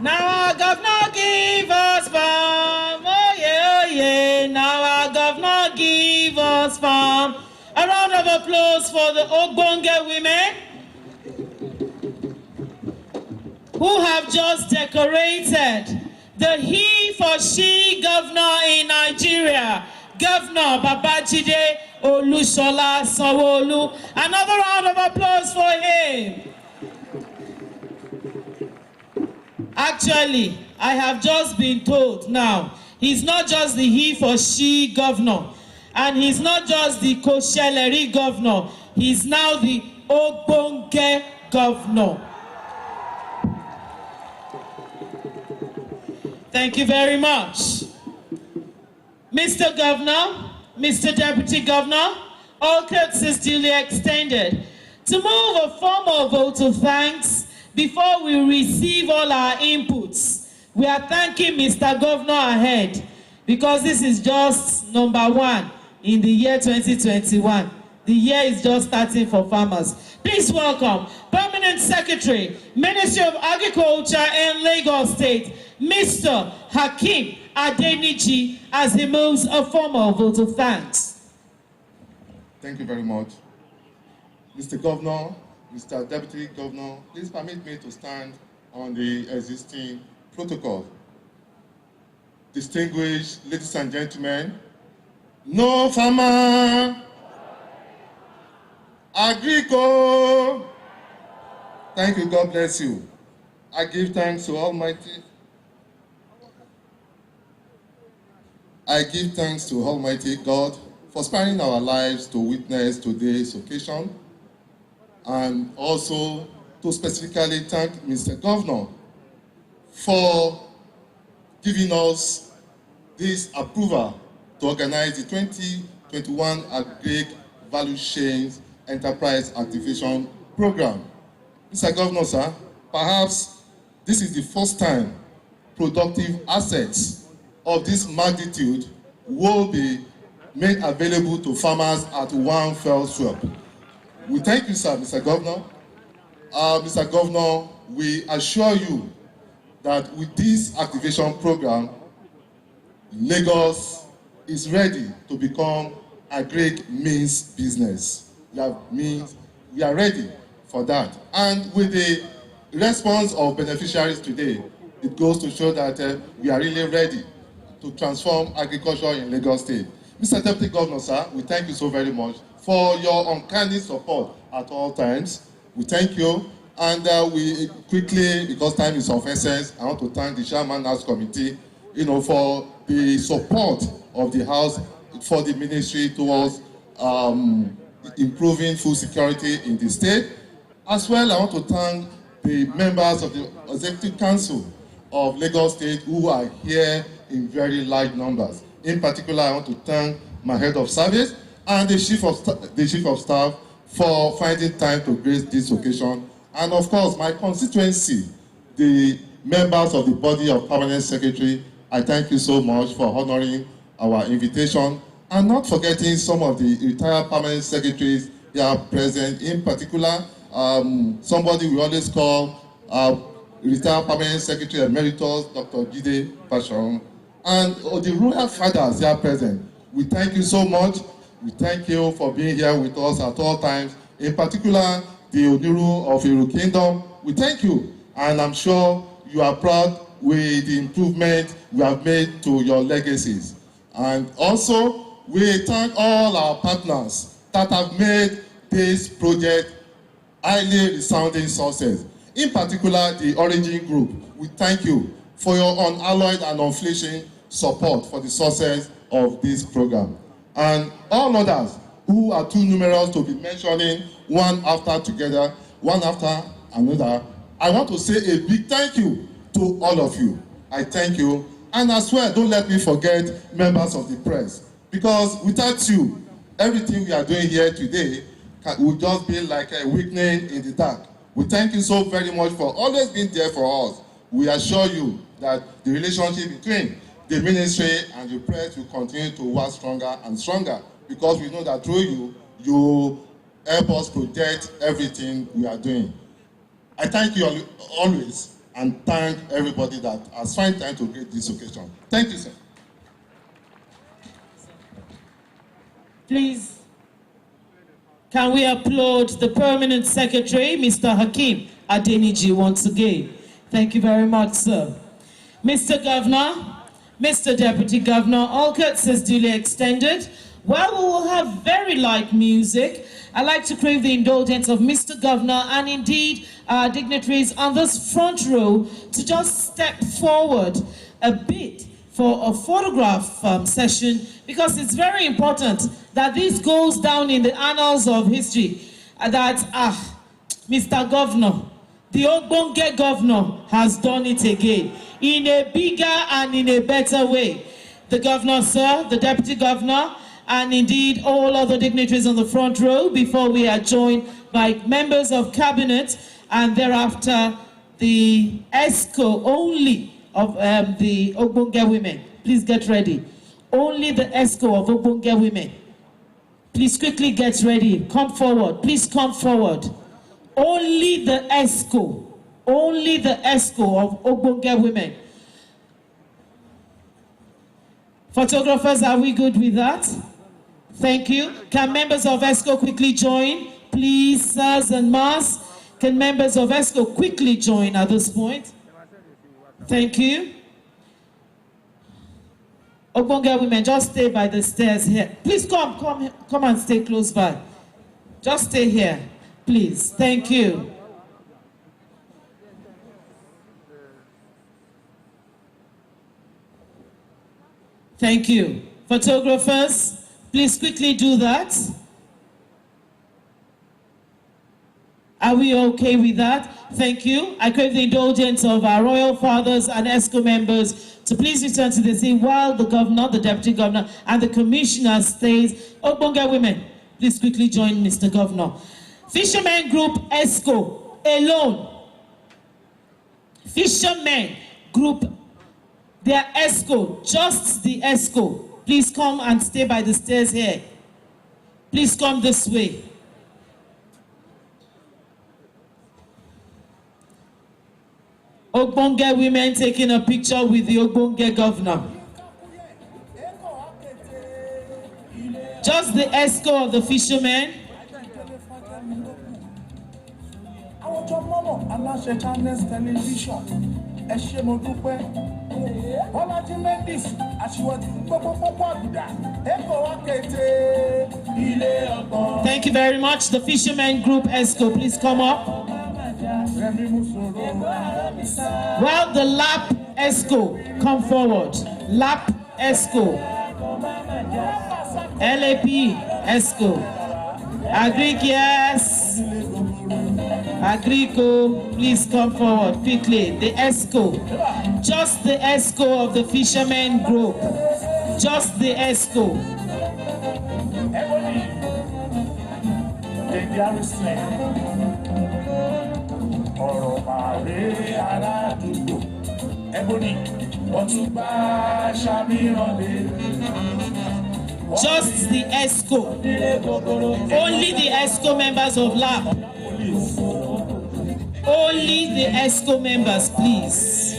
Now our governor give us farm. Oh yeah, oh yeah. Now our governor give us farm. A round of applause for the Ogbonge women who have just decorated the he for she governor in Nigeria, Governor Babajide Olusola Sanwo-Olu. Another round of applause for him. Actually, I have just been told now, he's not just the he for she governor, and he's not just the Kosheleri governor, he's now the Ogbonge governor. Thank you very much. Mr. Governor, Mr. Deputy Governor, all courtesies duly extended. To move a formal vote of thanks before we receive all our inputs We are thanking Mr. Governor ahead because this is just number 1 in the year 2021. The year is just starting for farmers. Please welcome Permanent Secretary, Ministry of Agriculture and Lagos State, Mr. Hakeem Adeniji, as he moves a formal vote of thanks. Thank you very much. Mr. Governor, Mr. Deputy Governor, please permit me to stand on the existing protocol. Distinguished ladies and gentlemen, no farmer, Agrico. Thank you, God bless you. I give thanks to Almighty. I give thanks to Almighty God for sparing our lives to witness today's occasion, and also to specifically thank Mr. Governor for giving us this approval to organize the 2021 Agri Value Chains Enterprise Activation Program. Mr. Governor, sir, perhaps this is the first time productive assets of this magnitude will be made available to farmers at one fell swoop. We thank you, sir, Mr. Governor. Mr. Governor, we assure you that with this activation program, Lagos is ready to become a great means business. We are ready for that. And with the response of beneficiaries today, it goes to show that we are really ready to transform agriculture in Lagos State. Mr. Deputy Governor, sir, we thank you so very much for your uncanny support at all times. We thank you. And we quickly, because time is of essence, I want to thank the Chairman House Committee, for the support of the House for the ministry towards improving food security in the state. As well, I want to thank the members of the Executive Council of Lagos State who are here in very large numbers. In particular, I want to thank my head of service and the chief of staff for finding time to grace this occasion. And of course, my constituency, the members of the body of permanent secretary, I thank you so much for honoring our invitation, and not forgetting some of the retired permanent secretaries here present, in particular, somebody we always call retired permanent secretary emeritus, Dr. Jide Pashon, and the royal fathers here present. We thank you so much. We thank you for being here with us at all times, in particular, the Oniru of Iru Kingdom. We thank you, and I'm sure you are proud with the improvement we have made to your legacies. And also, we thank all our partners that have made this project highly resounding success. In particular, the Origin Group. We thank you for your unalloyed and unflinching support for the success of this program. And all others who are too numerous to be mentioning one after another, I want to say a big thank you to all of you. I thank you. And as well, don't let me forget members of the press, because without you, everything we are doing here today would just be like a weekend in the dark. We thank you so very much for always being there for us. We assure you that the relationship between the ministry and the press will continue to work stronger and stronger, because we know that through you, you help us protect everything we are doing. I thank you always, and thank everybody that has found time to create this occasion. Thank you, sir. Please, can we applaud the Permanent Secretary, Mr. Hakeem Adeniji, once again. Thank you very much, sir. Mr. Governor, Mr. Deputy Governor, all courtesies duly extended. While we will have very light music, I'd like to crave the indulgence of Mr. Governor and indeed our dignitaries on this front row to just step forward a bit for a photograph session, because it's very important that this goes down in the annals of history, that Mr. Governor, the Ogbonge Governor, has done it again in a bigger and in a better way. The Governor, sir, the Deputy Governor, and indeed all other dignitaries on the front row before we are joined by members of cabinet and thereafter the ESCO only of the Ogbonge women. Please get ready. Only the ESCO of Ogbonge women. Please quickly get ready. Come forward. Please come forward. Only the ESCO. Only the ESCO of Ogbonge women. Photographers, are we good with that? Thank you. Can members of ESCO quickly join? Please, sirs and mas, can members of ESCO quickly join at this point? Thank you. Ogbonge women, just stay by the stairs here. Please come and stay close by. Just stay here, please. Thank you. Thank you. Photographers, please quickly do that. Are we okay with that? Thank you. I crave the indulgence of our royal fathers and ESCO members to please return to the scene while the governor, the deputy governor, and the commissioner stays. Ogbonge women, please quickly join Mr. Governor. Fishermen Group ESCO alone. Fishermen Group, their ESCO, just the ESCO. Please come and stay by the stairs here. Please come this way. Ogbonge women taking a picture with the Ogbonge governor. Just the ESCO of the fishermen. Thank you very much. The Fishermen Group ESCO, please come up. Well, the LAP ESCO, come forward. LAP ESCO. LAP ESCO. Agric, yes. Agrico, please come forward quickly. The ESCO. Just the ESCO of the Fishermen Group. Just the ESCO. Just the ESCO. Only the ESCO members of LAP. Only the ESCO members, please.